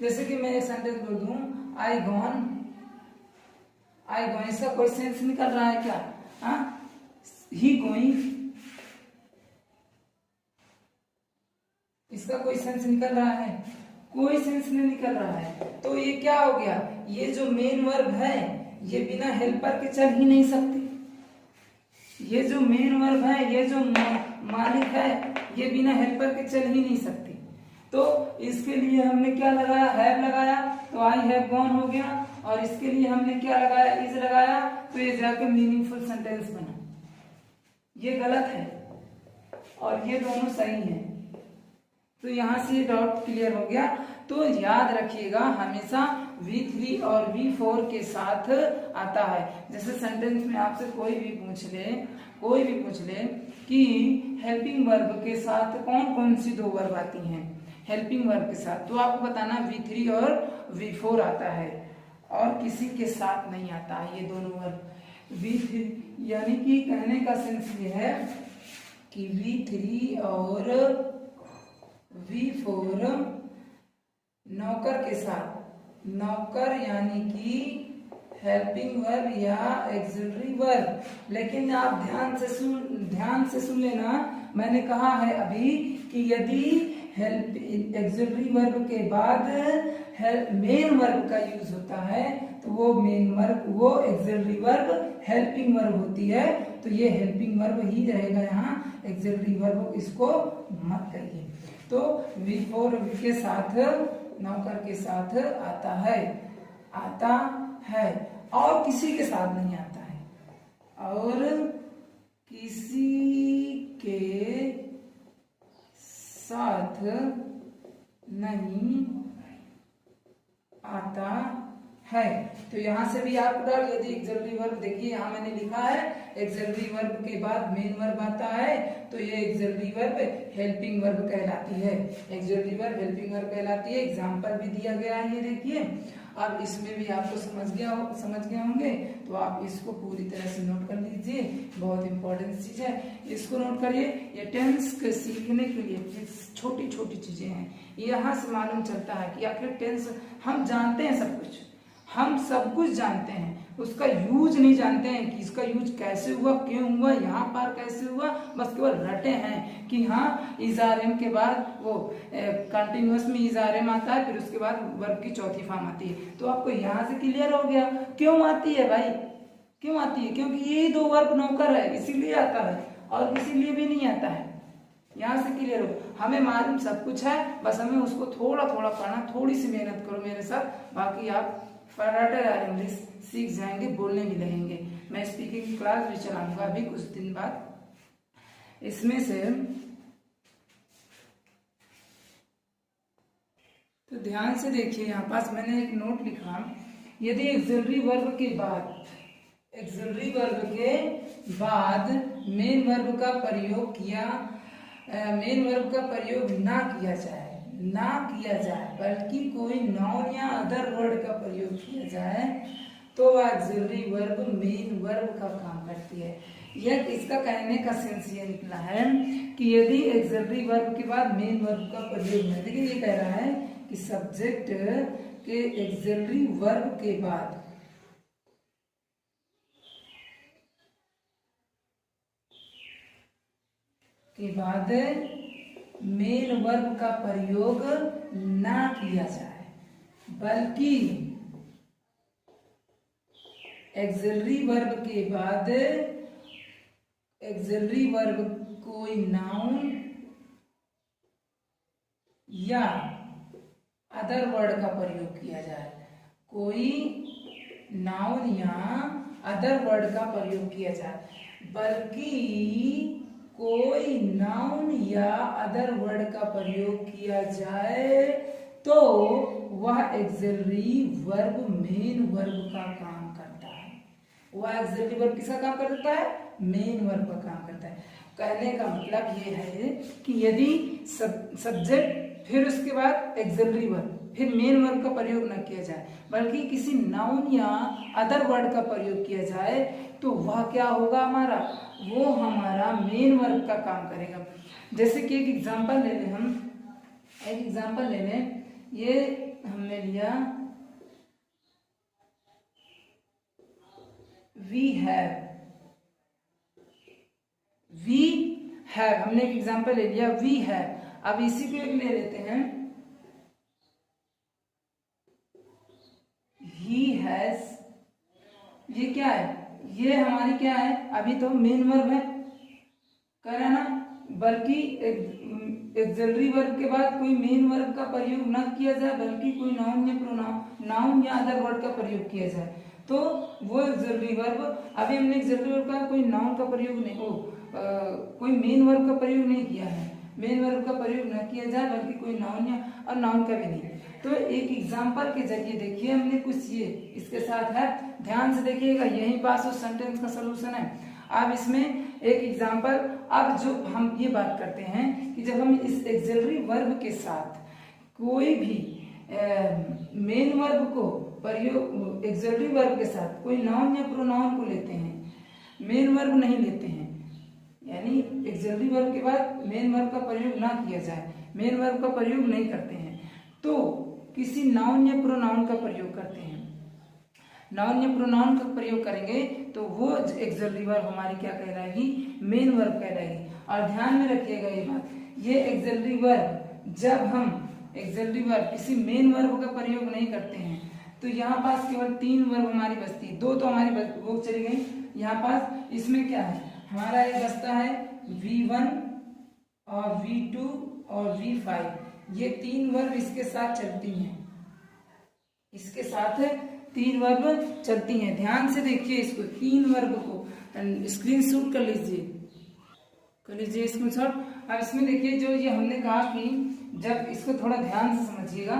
जैसे कि मैं एक सेंटेंस बोल दूं, आई गॉन, इसका कोई सेंस निकल रहा है क्या, हाँ, ही गोइंग, इसका कोई सेंस निकल रहा है, कोई सेंस नहीं निकल रहा है। तो ये क्या हो गया, ये जो मेन वर्ब है ये बिना हेल्पर के चल ही नहीं सकती, ये जो मेन वर्ब है, ये जो मालिक है, ये बिना हेल्पर के चल ही नहीं सकती। तो इसके लिए हमने क्या लगाया, हैव लगाया, तो आई हैव गॉन हो गया, और इसके लिए हमने क्या लगाया, इज लगाया, तो ये जाके मीनिंगफुल सेंटेंस बना। ये गलत है और ये दोनों सही है। तो यहां से डाउट क्लियर हो गया। तो याद रखिएगा, हमेशा V3 और V4 के साथ आता है। जैसे सेंटेंस में आपसे कोई भी पूछ ले कि हेल्पिंग वर्ब के साथ कौन कौन सी दो वर्ब आती हैं, हेल्पिंग वर्ब के साथ, तो आपको बताना V3 और V4 आता है, और किसी के साथ नहीं आता है ये दोनों वर्ब। V3 यानी कि कहने का सेंस ये है कि V3 और V4 नौकर के साथ, नौकर यानी कि हेल्पिंग वर्ब या एक्सिलरी वर्ब। लेकिन आप ध्यान से सुन लेना, मैंने कहा है अभी कि यदि एक्सिलरी वर्ब के बाद मेन वर्ब का यूज होता है तो वो एक्सिलरी वर्ब हेल्पिंग वर्ब होती है। तो ये हेल्पिंग वर्ब ही रहेगा यहाँ, एक्सिलरी वर्ब इसको मत कहिए। तो V4 के साथ, नौकर के साथ आता है और किसी के साथ नहीं आता है। और किसी के साथ नहीं आता है। तो यहां से भी आप डाल, यदि एक्सिलरी वर्ब देखिए यहाँ मैंने लिखा है एक्सिलरी वर्ब के बाद मेन वर्ब आता है तो ये एक्सिलरी वर्ब हेल्पिंग वर्ब कहलाती है। एक्सिलरी वर्ब हेल्पिंग वर्ब कहलाती है। एग्जांपल भी दिया गया है, ये देखिए। अब इसमें भी आपको समझ गए होंगे, तो आप इसको पूरी तरह से नोट कर लीजिए, बहुत इंपॉर्टेंट चीज है, इसको नोट करिए। ये टेंस के सीखने के लिए छोटी छोटी चीजें हैं, यहाँ से मालूम चलता है कि आखिर टेंस हम जानते हैं, सब कुछ हम सब कुछ जानते हैं, उसका यूज नहीं जानते हैं कि इसका यूज कैसे हुआ, क्यों हुआ, यहाँ पर कैसे हुआ, बस केवल रटे हैं कि हाँ इज़ारेम के बाद वो कंटिन्यूअस में इज़ारेम आता है, फिर उसके बाद वर्ब की चौथी फॉर्म आती है। तो आपको यहाँ से क्लियर हो गया क्यों आती है भाई, क्यों आती है, क्योंकि ये दो वर्ब नौकर है इसीलिए आता है, और इसीलिए भी नहीं आता है। यहाँ से क्लियर हो, हमें मालूम सब कुछ है, बस हमें उसको थोड़ा थोड़ा पढ़ना, थोड़ी सी मेहनत करो मेरे साथ, बाकी आप फटाफट इंग्लिश सीख जाएंगे, बोलने भी लगेंगे। मैं स्पीकिंग की क्लास भी चलाऊंगा अभी कुछ दिन बाद। इसमें से तो ध्यान से देखिए, यहाँ पास मैंने एक नोट लिखा, यदि एक्सिलरी वर्ब के बाद मेन वर्ब का प्रयोग ना किया जाए बल्कि कोई नाउन या अदर वर्ड का प्रयोग किया जाए तो वह एक्सिलरी वर्ब मेन वर्ब का काम करती है। यह इसका कहने का सेंस ये निकला है कि यदि एक्सिलरी वर्ब के बाद मेन वर्ब का प्रयोग है, देखिए ये कह रहा है कि सब्जेक्ट के एक्सिलरी वर्ब के बाद मेन वर्ब का प्रयोग ना किया जाए बल्कि एक्सिलरी वर्ब के बाद एक्सिलरी वर्ब कोई नाउन या अदर वर्ड का प्रयोग किया जाए, कोई नाउन या अदर वर्ड का प्रयोग किया जाए, बल्कि कोई नाउन या अदर वर्ड का प्रयोग किया जाए तो वह एक्सिलरी वर्ब मेन वर्ब का काम करता है। वह एक्सिलरी वर्ब किसका काम करता है, मेन वर्ब का काम करता है। कहने का मतलब ये है कि यदि सब्जेक्ट फिर उसके बाद एक्सिलरी वर्ब फिर मेन वर्ब का प्रयोग न किया जाए बल्कि किसी नाउन या अदर वर्ड का प्रयोग किया जाए तो वह क्या होगा, हमारा वो हमारा मेन वर्ब का काम करेगा। जैसे कि एक एग्जांपल ले लें, हम एक एग्जांपल ले लें, ये हमने लिया वी हैव, हमने एक एग्जांपल ले लिया वी हैव। अब इसी को एक ले लेते हैं ही हैज, ये क्या है, ये हमारी क्या है, अभी तो मेन वर्ब है कह रहा ना, बल्कि एक्सिलरी वर्ब के बाद कोई मेन वर्ब का प्रयोग न किया जाए बल्कि कोई नाउन या प्रोनाउन नाउन या अदर वर्ड का प्रयोग किया जाए तो वो एक्सिलरी वर्ब, अभी हमने एक्सिलरी वर्ब का कोई नाउन का प्रयोग नहीं कोई मेन वर्ब का प्रयोग नहीं किया है, मेन वर्ब का प्रयोग न किया जाए बल्कि कोई नाउन या और नाउन का भी नहीं। तो एक एग्जांपल के जरिए देखिए हमने कुछ ये इसके साथ है, ध्यान से देखिएगा, यही पास उस सेंटेंस का सलूशन है। अब इसमें एक एग्जांपल, अब जो हम ये बात करते हैं कि जब हम इस एक्सिलरी वर्ब के साथ कोई भी मेन वर्ब को प्रयोग, एक्सिलरी वर्ब के साथ कोई नाउन या प्रोनाउन को लेते हैं, मेन वर्ब नहीं लेते हैं, यानी एक्सिलरी वर्ब के बाद मेन वर्ब का प्रयोग ना किया जाए, मेन वर्ब का प्रयोग नहीं करते हैं तो किसी नाउन या प्रोनाउन का प्रयोग करते हैं। नाउन या प्रोनाउन का प्रयोग करेंगे तो वो एक्सिलरी वर्ब हमारी क्या कहलाएगी, मेन वर्ब कहलाएगी। और ध्यान में रखिएगा ये बात, ये एक्सिलरी वर्ब जब हम एक्सिलरी वर्ब किसी मेन वर्ब का प्रयोग नहीं करते हैं तो यहाँ पास केवल 3 वर्ब हमारी बचती है, 2 तो हमारी वो चली गई। यहाँ पास इसमें क्या है, हमारा ये बचता है V1 और V2 और V5, ये 3 वर्ब इसके साथ चलती हैं, इसके साथ 3 वर्ब चलती हैं। ध्यान से देखिए इसको, 3 वर्ब को, स्क्रीनशॉट कर लीजिए स्क्रीनशॉट। अब इसमें देखिए जो ये हमने कहा कि जब इसको थोड़ा ध्यान से समझिएगा,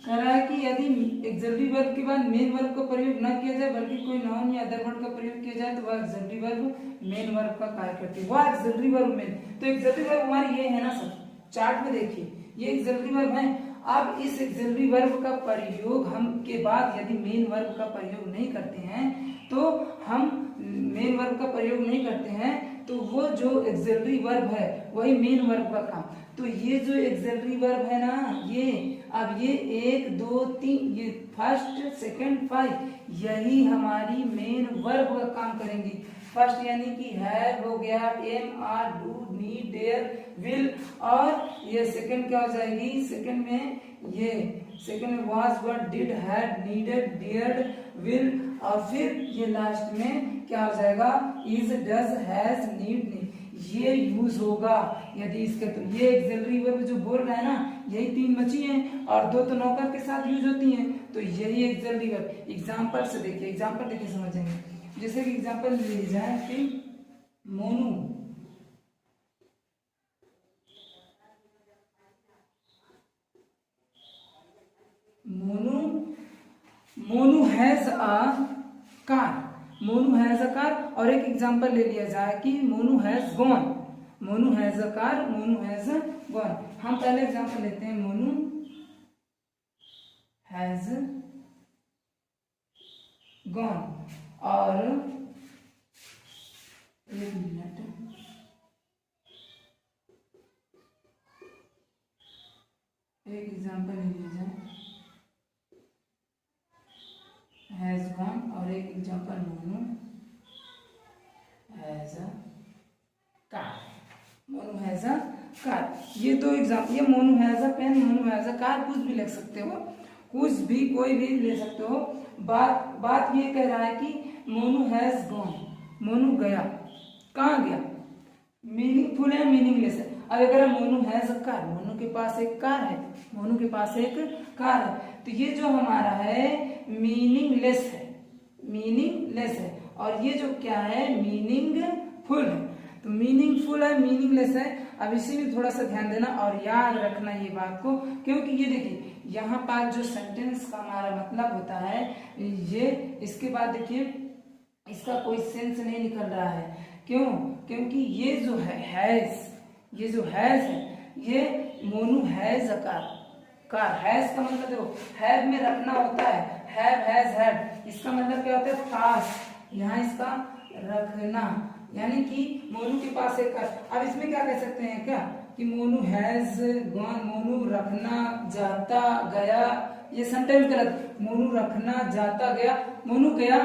कह रहा है कि यदि एक्सिलरी वर्ब के बाद मेन वर्ब का प्रयोग न किया जाए बल्कि कोई नाउन या अदर वर्ड का प्रयोग किया जाए तो वह एक्सिलरी वर्ब मेन वर्ब का कार्य करती है। वह एक्सिलरी वर्ब मेन, तो एक्सिलरी वर्ब हमारी ये है ना सर, चार्ट में देखिए ये एक्सिलरी वर्ब है। अब इस एक्सिलरी वर्ब का प्रयोग हम के बाद यदि मेन वर्ब का प्रयोग नहीं करते हैं तो हम मेन वर्ब का प्रयोग नहीं करते हैं तो वो जो एक्सिलरी वर्ब है वही मेन वर्ब का काम। तो ये जो एक्सिलरी वर्ब है ना ये, अब ये 1 2 3 ये फर्स्ट सेकंड 5 यही हमारी मेन वर्ब का काम करेंगी। फर्स्ट यानी कि हैव हो गया, am are do need dare will, और ये सेकंड क्या हो जाएगी, सेकंड में ये सेकंड में was were did had needed dared will, और फिर ये लास्ट में क्या हो जाएगा, इज डज हैज नीड ये यूज होगा यदि इसके। तो ये एक्सिलरी वर्ब जो बोल रहा है ना यही 3 बची हैं और 2 तो नौकर के साथ यूज होती हैं, तो यही एक्सिलरी वर्ब। एग्जांपल से देखिए, एग्जांपल देखिए समझेंगे। जैसे कि एग्जांपल ले जाए कि Monu Monu has a car, Monu has a car. और एक एग्जांपल ले लिया जाए कि Monu has gone, Monu has a car, Monu has gone. हम पहले एग्जांपल लेते हैं, मोनू हैज गॉन, और एक मिनट, एक एग्जांपल ले लिया जाए हैज गॉन, और एक example Monu has a car, Monu has a car. ये 2 एग्जांपल, ये Monu has a pen, Monu has a car, कुछ भी लिख सकते हो, कुछ भी कोई भी ले सकते हो। बात ये कह रहा है कि मोनू हैज गॉन, मोनू गया, कहाँ गया, मीनिंगफुल है मीनिंगलेस है। अब अगर Monu has a car, Monu के पास एक कार है, मोनू के पास एक कार है, तो ये जो हमारा है मीनिंगलेस है, मीनिंगलेस है, और ये जो क्या है मीनिंगफुल है। तो मीनिंगफुल है मीनिंगलेस है। अब इसी में थोड़ा सा ध्यान देना और याद रखना ये बात को, क्योंकि ये देखिए यहाँ पर जो सेंटेंस का हमारा मतलब होता है ये, इसके बाद देखिए इसका कोई सेंस नहीं निकल रहा है। क्यों? क्योंकि ये जो है हैज, ये जो हैज है ये Monu has a car, car has का मतलब देखो हैव में रखना होता है, हैव हैज हैड, इसका मतलब क्या होता है पास, यहाँ इसका रखना, यानी कि मोनू के पास एक कार। अब इसमें क्या कह सकते हैं क्या कि मोनू हैज गॉन, मोनू रखना जाता गया, ये सेंटेंस गलत, मोनू रखना जाता गया, मोनू गया,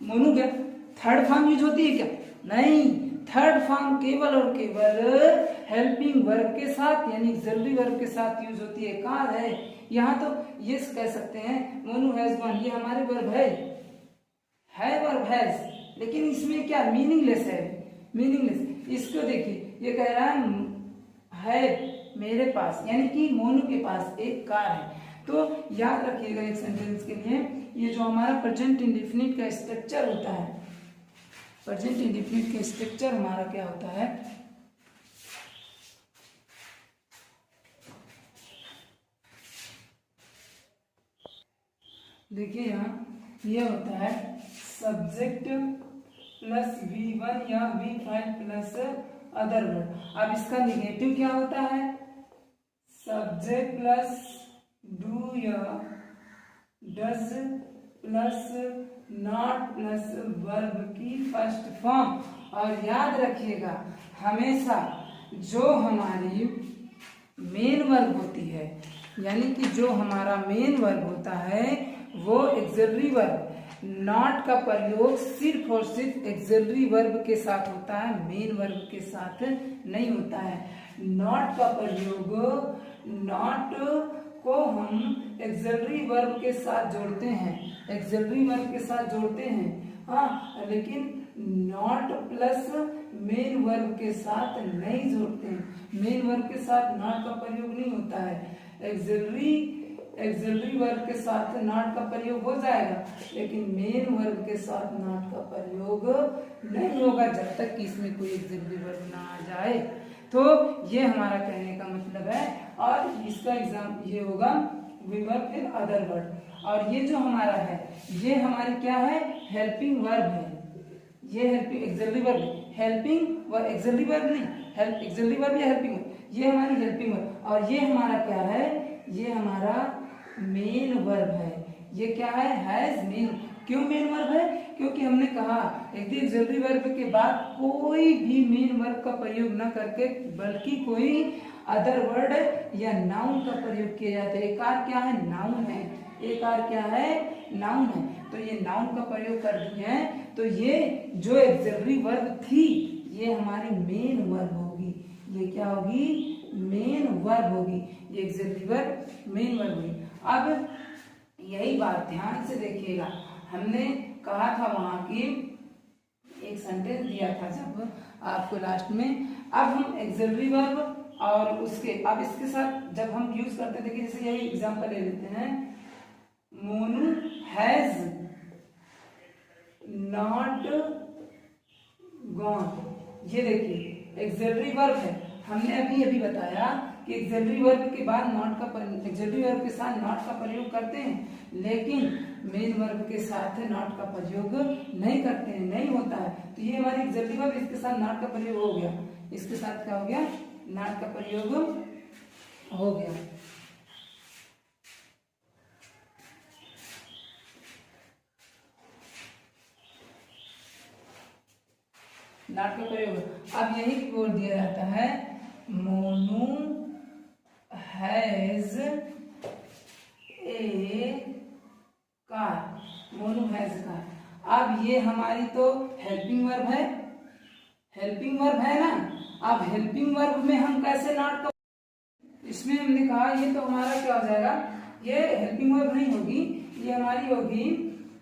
मोनू गया। थर्ड फॉर्म यूज होती है क्या? नहीं, थर्ड फॉर्म केवल और केवल हेल्पिंग वर्ब के साथ यानी ऑक्सिलरी वर्ब के साथ यूज होती है। कहाँ है? यहाँ तो ये कह सकते हैं मोनू हैज गॉन, ये हमारे वर्ब है वर्ब हैज, लेकिन इसमें क्या मीनिंगलेस है, मीनिंगलेस। इसको देखिए ये कह रहा है मेरे पास, यानी कि मोनू के पास एक कार है। तो याद रखिएगा एक सेंटेंस के लिए ये जो हमारा प्रेजेंट इंडेफिनिट का स्ट्रक्चर होता है, प्रेजेंट इंडेफिनिट का स्ट्रक्चर हमारा क्या होता है, देखिए यहाँ ये होता है सब्जेक्ट प्लस V1 या V5 प्लस अदर वर्ड। अब इसका निगेटिव क्या होता है? सब्जेक्ट प्लस डू या does plus not plus verb की फर्स्ट फॉर्म। और याद रखिएगा हमेशा जो हमारी मेन वर्ब होती है, यानी कि जो हमारा मेन वर्ब होता है वो ऑक्सिलरी वर्ब, नॉट का प्रयोग सिर्फ और सिर्फ ऑक्सिलरी वर्ब के साथ होता है, मेन वर्ब के साथ नहीं होता है। नॉट का प्रयोग, नॉट को हम ऑक्सिलरी वर्ब के साथ जोड़ते हैं, ऑक्सिलरी वर्ब के साथ जोड़ते हैं, हाँ, लेकिन नॉट प्लस मेन वर्ब के साथ नहीं जोड़ते हैं। मेन वर्ब के साथ नॉट का प्रयोग नहीं होता है। ऑक्सिलरी एक्सिलरी वर्ब के साथ नॉट का प्रयोग हो जाएगा, लेकिन मेन वर्ब के साथ नॉट का प्रयोग नहीं होगा जब तक कि इसमें कोई एक्सिलरी वर्ब ना आ जाए। तो ये हमारा कहने का मतलब है। और इसका एग्जाम ये होगा विवर्ब फिर अदर वर्ड। और ये जो हमारा है ये हमारी क्या है, हेल्पिंग वर्ब है। ये helping axillary verb, helping verb axillary verb नहीं, हेल्प एक्सिलरी वर्ब या हेल्पिंग वर्ब, ये हमारी हेल्पिंग वर्ब। और ये हमारा क्या है, ये हमारा मेन वर्ब है। ये क्या है, हैज मेन। क्यों मेन वर्ब है, क्योंकि हमने कहा यदि एक्सिलरी वर्ब के बाद कोई भी मेन वर्ब का प्रयोग न करके बल्कि कोई अदर वर्ड या नाउन का प्रयोग किया जाता है। एक आर क्या है, नाउन है। एक आर क्या है, नाउन है। तो ये नाउन का प्रयोग कर दिए हैं, तो ये जो एक्सिलरी वर्ब थी ये हमारी मेन वर्ब होगी। ये क्या होगी, मेन वर्ब होगी। ये एक्सिलरी वर्ब मेन वर्ब होगी। अब यही बात ध्यान से देखिएगा, हमने कहा था वहां की एक सेंटेंस दिया था जब आपको लास्ट में। अब हम एक्सिलरी वर्ब और उसके अब इसके साथ जब हम यूज करते थे, जैसे यही एग्जांपल ले लेते हैं, मोनू हैज नॉट गॉन। ये देखिए एक्सिलरी वर्ब है। हमने अभी बताया कि एक्सिलरी वर्ब के बाद नॉट का एक्सिलरी वर्ब के साथ नॉट का प्रयोग करते हैं, लेकिन मेन वर्ब के साथ नॉट का प्रयोग नहीं करते हैं, नहीं होता है। तो ये हमारी एक्सिलरी वर्ब, इसके साथ नॉट का प्रयोग हो गया, इसके साथ क्या हो गया, नॉट का प्रयोग हो गया। नॉट का प्रयोग। अब यही बोल दिया जाता है Monu has a car. Monu has car. अब ये हमारी तो हेल्पिंग वर्ब है, हेल्पिंग वर्ब है ना। अब हेल्पिंग वर्ब में हम कैसे नॉट का, इसमें हमने कहा ये तो हमारा क्या हो जाएगा, ये हेल्पिंग वर्ब नहीं होगी, ये हमारी होगी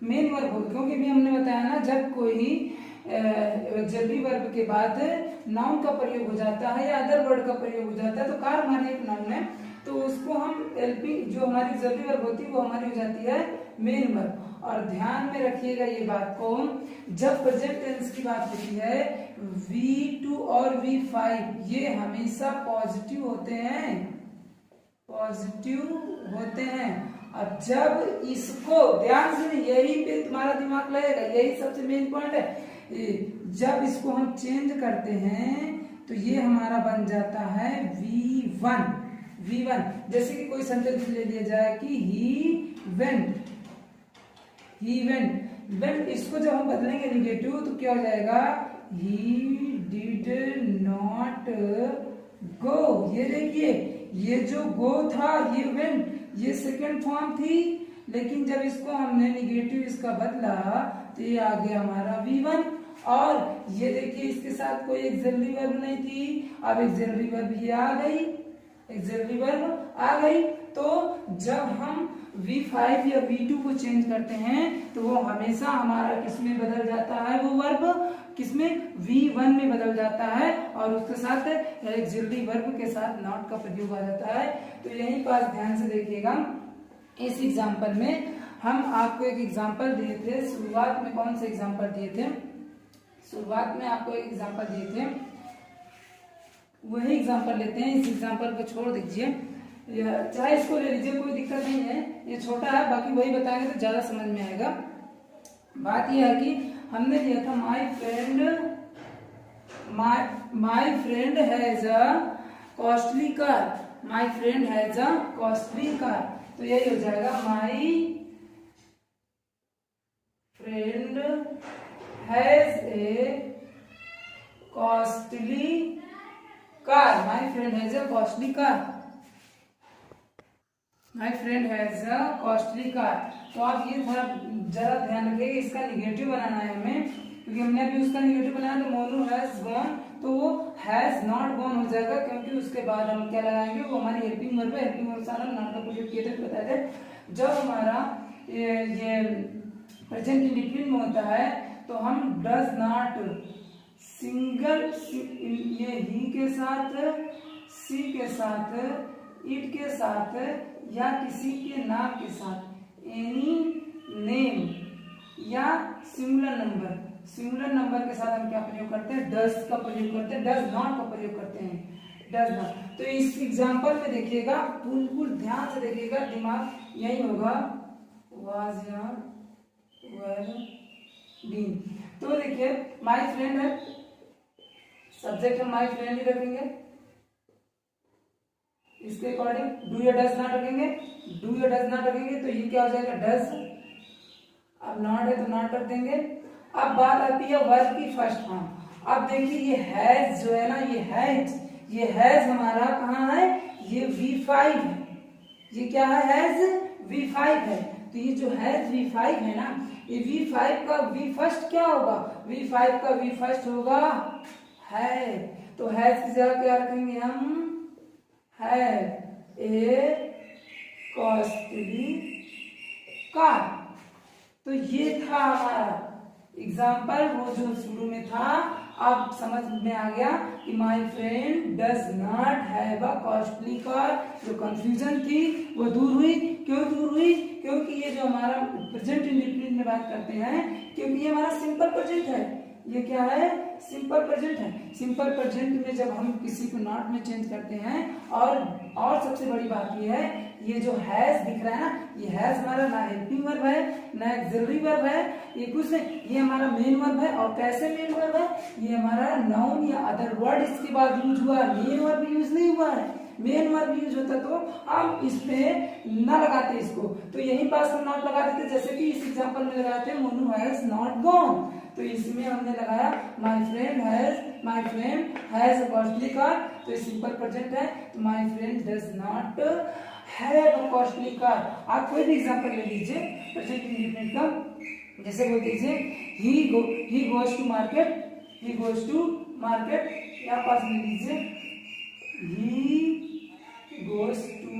मेन वर्ब होगी। क्योंकि भी हमने बताया ना, जब कोई एक्सिलरी वर्ब के बाद नाउन का प्रयोग हो जाता है या अदर वर्ड का प्रयोग हो जाता है, तो कार हमारी एक नाउन है, तो उसको हम हेल्पिंग जो हमारी एक्सिलरी वर्ब होती है वो हमारी हो जाती है मेन वर्ब। और ध्यान में रखिएगा ये बात को, जब प्रेजेंट टेंस की बात होती है V2 और V5 ये हमेशा पॉजिटिव होते हैं, पॉजिटिव होते हैं। अब जब इसको ध्यान से, यही पे तुम्हारा दिमाग लगेगा, यही सबसे मेन पॉइंट है। जब इसको हम चेंज करते हैं तो ये हमारा बन जाता है V1। V1 जैसे कि कोई सेंटेंस ले लिया जाए कि ही वेंट, ही वेंट, इसको जब हम बदलेंगे निगेटिव तो क्या हो जाएगा, ही डिड नॉट गो। ये देखिए ये जो गो था ये वेंट, ये सेकेंड फॉर्म थी, लेकिन जब इसको हमने निगेटिव इसका बदला तो ये आ गया हमारा V1। और ये देखिए इसके साथ कोई एक्सिलरी वर्ब नहीं थी, अब एक्सिलरी वर्ब ये आ गई, एक्सिलरी वर्ब आ गई। तो जब हम V5 या V2 को चेंज करते हैं तो वो हमेशा हमारा किसमें बदल जाता है, वो वर्ब किसमें, V1 में बदल जाता है, और उसके साथ एक्सिलरी वर्ब के साथ नॉट का प्रयोग आ जाता है। तो यही बात ध्यान से देखिएगा। इस एग्जाम्पल में हम आपको एक एग्जाम्पल दिए थे, शुरुआत में कौन से एग्जाम्पल दिए थे, शुरुआत में आपको एक एग्जाम्पल दिए थे, वही एग्जाम्पल लेते हैं। इस एग्जाम्पल को छोड़ दीजिए, चाहे इसको ले लीजिए, कोई दिक्कत नहीं है, ये छोटा है, बाकी वही बताएंगे तो ज्यादा समझ में आएगा। बात यह है कि हमने लिया था my friend has a costly car, my friend has a costly car. तो यही हो जाएगा my friend has a costly car, my friend has a costly car, my friend has a costly car. तो आप ये थोड़ा जरा ध्यान रखिए, इसका निगेटिव बनाना है हमें, क्योंकि हमने अभी उसका निगेटिव बनाया तो मोनू हैज गॉन, तो वो हैज नॉट गॉन हो जाएगा, क्योंकि उसके बाद हम क्या लगाएंगे, वो हमारी हेल्पिंग वर्ब है, हेल्पिंग वर्ब से हम नॉट का प्रयोग किए थे, बताया थे। जब हमारा ये प्रेजेंट इंडिफिनिट में होता है तो हम डज नॉट सिंगल, ये ही के साथ सी के साथ इट के साथ या किसी के नाम के साथ एनी नेम या सिंगुलर नंबर के साथ हम क्या प्रयोग करते हैं, डज का प्रयोग करते हैं, डज नॉट का प्रयोग करते हैं, डज नॉट। तो इस एग्जांपल में देखिएगा, बिल्कुल ध्यान से देखिएगा, दिमाग यही होगा, वाज या वर बीन। तो देखिए माय फ्रेंड है, सब्जेक्ट हम माय फ्रेंड ही रखेंगे, इसके अकॉर्डिंग डू या डज नॉट रखेंगे, डू या डज नॉट रखेंगे तो ये क्या हो जाएगा, डज। अब नॉट है तो नॉट रख देंगे। अब बात आती है वर्ब की फर्स्ट फॉर्म। अब देखिए ये हैज जो है ना, ये हैज हमारा कहाँ है, ये V5 है, ये क्या है, हैज V5 है। तो ये जो हैज V5 है ना, ये V5 का V फर्स्ट क्या होगा, V5 का V फर्स्ट होगा है। तो हैज की जगह क्या रखेंगे हम, है ए कॉस्टली कार। तो ये था हमारा एग्जाम्पल, वो जो शुरू में था। अब समझ में आ गया कि my friend does not have a costly car. जो कंफ्यूजन थी वो दूर हुई। क्यों दूर हुई, क्योंकि ये जो हमारा प्रेजेंट इंडेफिनिट में बात करते हैं, क्योंकि ये हमारा सिंपल प्रेजेंट है। ये क्या है, सिंपल प्रेजेंट है। सिंपल प्रेजेंट में जब हम किसी को नॉट में चेंज करते हैं, और सबसे बड़ी बात ये है, ये जो हैज दिख रहा है ना, ये हैज हमारा ना हेल्पिंग वर्ब है ना एक्सिलरी वर्ब है, ये कुछ नहीं, ये हमारा मेन वर्ब है। और कैसे मेन वर्ब है, ये हमारा नाउन या अदर वर्ड इसके बाद यूज हुआ है, मेन वर्ब यूज नहीं हुआ है। मेन वर्ब यूज होता तो हम इस पे ना लगाते इसको, तो यहीं पास हम नॉट लगा देते, जैसे कि इस एग्जांपल में लगाते हैं मोनू हैज नॉट गॉन। तो इसमें हमने लगाया my friend has a costly car. तो ये सिंपल प्रेजेंट है, तो my friend does not have a costly car. आप कोई भी एग्जांपल ले लीजिए प्रेजेंट इंडेफिनिट का, जैसे बोल दीजिए ही गोज टू मार्केट, या पास ले लीजिए ही गोज टू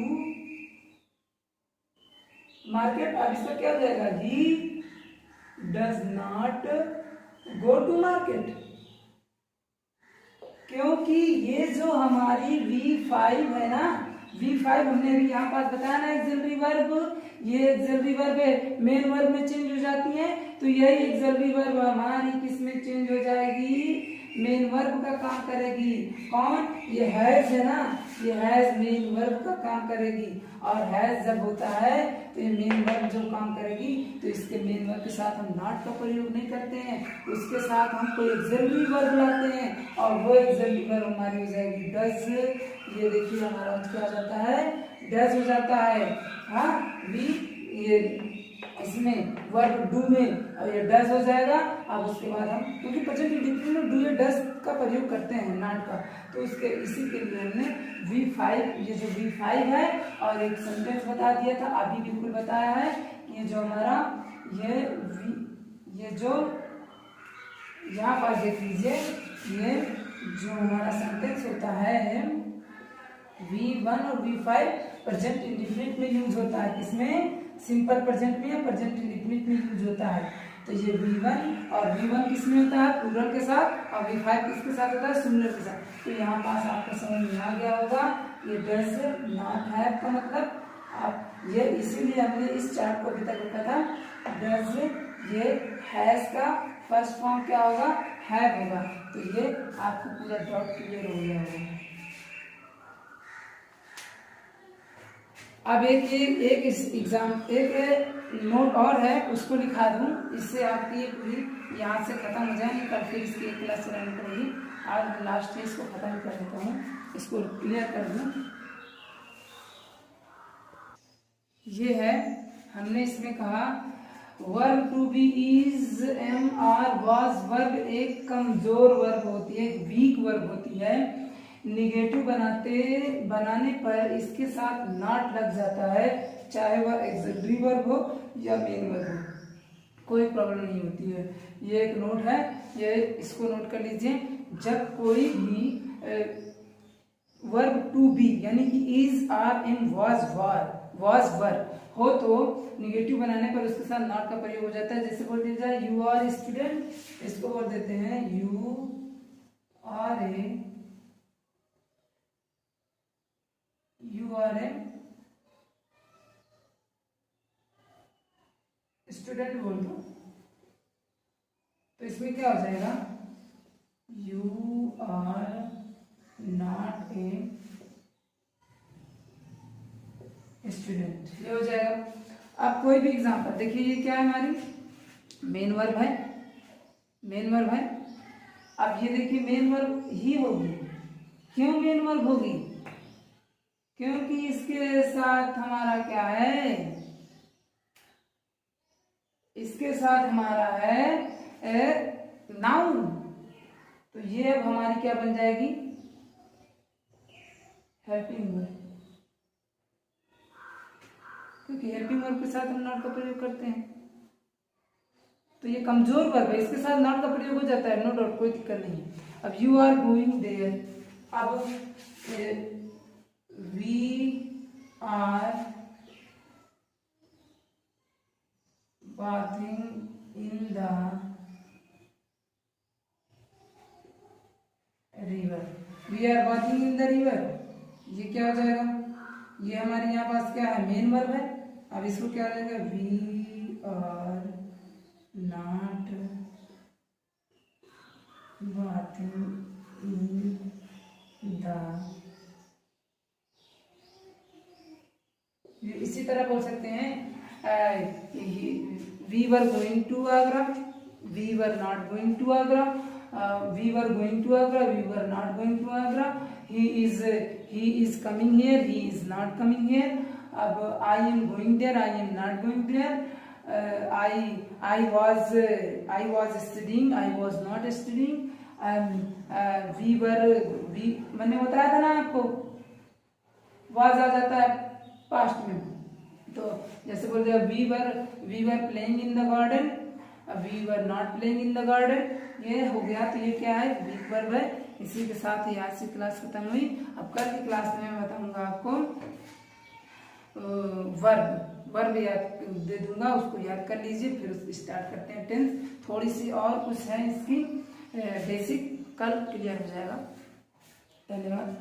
मार्केट। अब इसका क्या हो जाएगा, he does not go to market, क्योंकि ये जो हमारी V5 है ना, V5 हमने अभी यहाँ पास बताया ना एक्सिलरी वर्ब, ये एक्सिलरी वर्ब है, मेन वर्ब में चेंज हो जाती है। तो यही एक्सिलरी वर्ब हमारी किस में चेंज हो जाएगी, मेन वर्ब का काम करेगी। कौन, ये हैज है ना, ये हैज मेन वर्ब का काम करेगी। और हैज जब होता है तो ये मेन वर्ब जो काम करेगी, तो इसके मेन वर्ब के साथ हम नॉट का प्रयोग नहीं करते हैं, उसके साथ हम कोई एक्सिलरी वर्ब लाते हैं, और वो एक्सिलरी वर्ब हमारी हो जाएगी डज। ये देखिए हमारा क्या हो जाता है, डज हो जाता है। हाँ, भी ये इसमें वर्ब डू में, और ये डज हो जाएगा। अब उसके बाद हम, क्योंकि प्रेजेंट इंडेफिनिट में डू या डज का प्रयोग करते हैं नॉट का, तो उसके इसी के लिए हमने V5, ये जो V5 है, और एक सेंटेंस बता दिया था, अभी बिल्कुल बताया है। ये जो हमारा ये जो यहाँ पर देख लीजिए, ये जो हमारा सेंटेंस होता है V1 और V5 प्रेजेंट इंडेफिनिट में यूज होता है। किसमें, सिंपल प्रेजेंट में या प्रेजेंट इंडेफिनिट में यूज होता है। तो ये V1 और V1 किस में होता है, प्लूरल के साथ, और V5 किसके साथ होता है, सिंगुलर के साथ। तो यहाँ पास आपको समझ में आ गया होगा, ये डज नॉट हैव का मतलब आप ये, इसीलिए हमने इस चार्ट को अभी तक रखा था, डज, ये हैज का फर्स्ट फॉर्म क्या होगा, हैव होगा। तो ये आपको पूरा डाउट क्लियर हो गया होगा। अब एक नोट और है, उसको लिखा दूं, इससे आपकी ये पूरी यहाँ से खत्म हो जाएगी। कल फिर इसकी एक क्लास चलानी पड़ेगी। आज लास्ट इसको खत्म कर देता हूँ, इसको क्लियर कर दूं। ये है, हमने इसमें कहा verb to be, is, am, are, was. Verb एक कमजोर वर्ब होती है, एक वीक वर्ब होती है। निगेटिव बनाने पर इसके साथ नॉट लग जाता है, चाहे वह एक्सिलरी वर्ब हो या मेन वर्ब हो, कोई प्रॉब्लम नहीं होती है। ये एक नोट है, ये इसको नोट कर लीजिए। जब कोई भी वर्ब टू बी यानी कि is, are, am, was verb हो तो निगेटिव बनाने पर उसके साथ नॉट का प्रयोग हो जाता है। जैसे बोल दिया जाए यू आर स्टूडेंट, इसको बोल देते हैं यू आर ए स्टूडेंट बोल दो, तो इसमें क्या हो जाएगा, you are not a student, ये हो जाएगा। अब कोई भी एग्जांपल देखिए, ये क्या है, हमारी मेन वर्ब है, मेन वर्ब है। अब ये देखिए मेन वर्ब ही होगी, क्यों मेन वर्ब होगी, क्योंकि इसके साथ हमारा क्या है, इसके साथ हमारा है नाउन, तो ये अब हमारी क्या बन जाएगी, हेल्पिंग वर्ब, क्योंकि हेल्पिंग वर्ब के साथ हम नॉट का प्रयोग करते हैं, तो ये कमजोर वर्ब है, इसके साथ नॉट का प्रयोग हो जाता है, नो डाउट, कोई दिक्कत नहीं है। अब यू आर गोइंग देयर, अब we are bathing in the river, we are bathing in the river, ये क्या हो जाएगा, ये हमारे यहाँ पास क्या है, मेन वर्ब है। अब इसको क्या हो जाएगा, we are not bathing in the, इसी तरह बोल सकते हैं, we were going to Agra, we were not going to Agra, we were going to Agra, we were not going to Agra, he is coming here, he is not coming here. अब I am going there, I am not going there, I was studying, I was not studying, we मैंने बताया था ना आपको, was आ जाता है past में, तो जैसे बोलते हैं we were playing in the garden, we were not playing in the garden, ये हो गया। तो ये क्या है, वीक वर्ब है। इसी के साथ ही आज की क्लास खत्म हुई। अब कल की क्लास में मैं बताऊंगा आपको वर्ब याद दे दूंगा, उसको याद कर लीजिए, फिर स्टार्ट करते हैं टेंस। थोड़ी सी और कुछ है इसकी बेसिक, कल क्लियर हो जाएगा। धन्यवाद।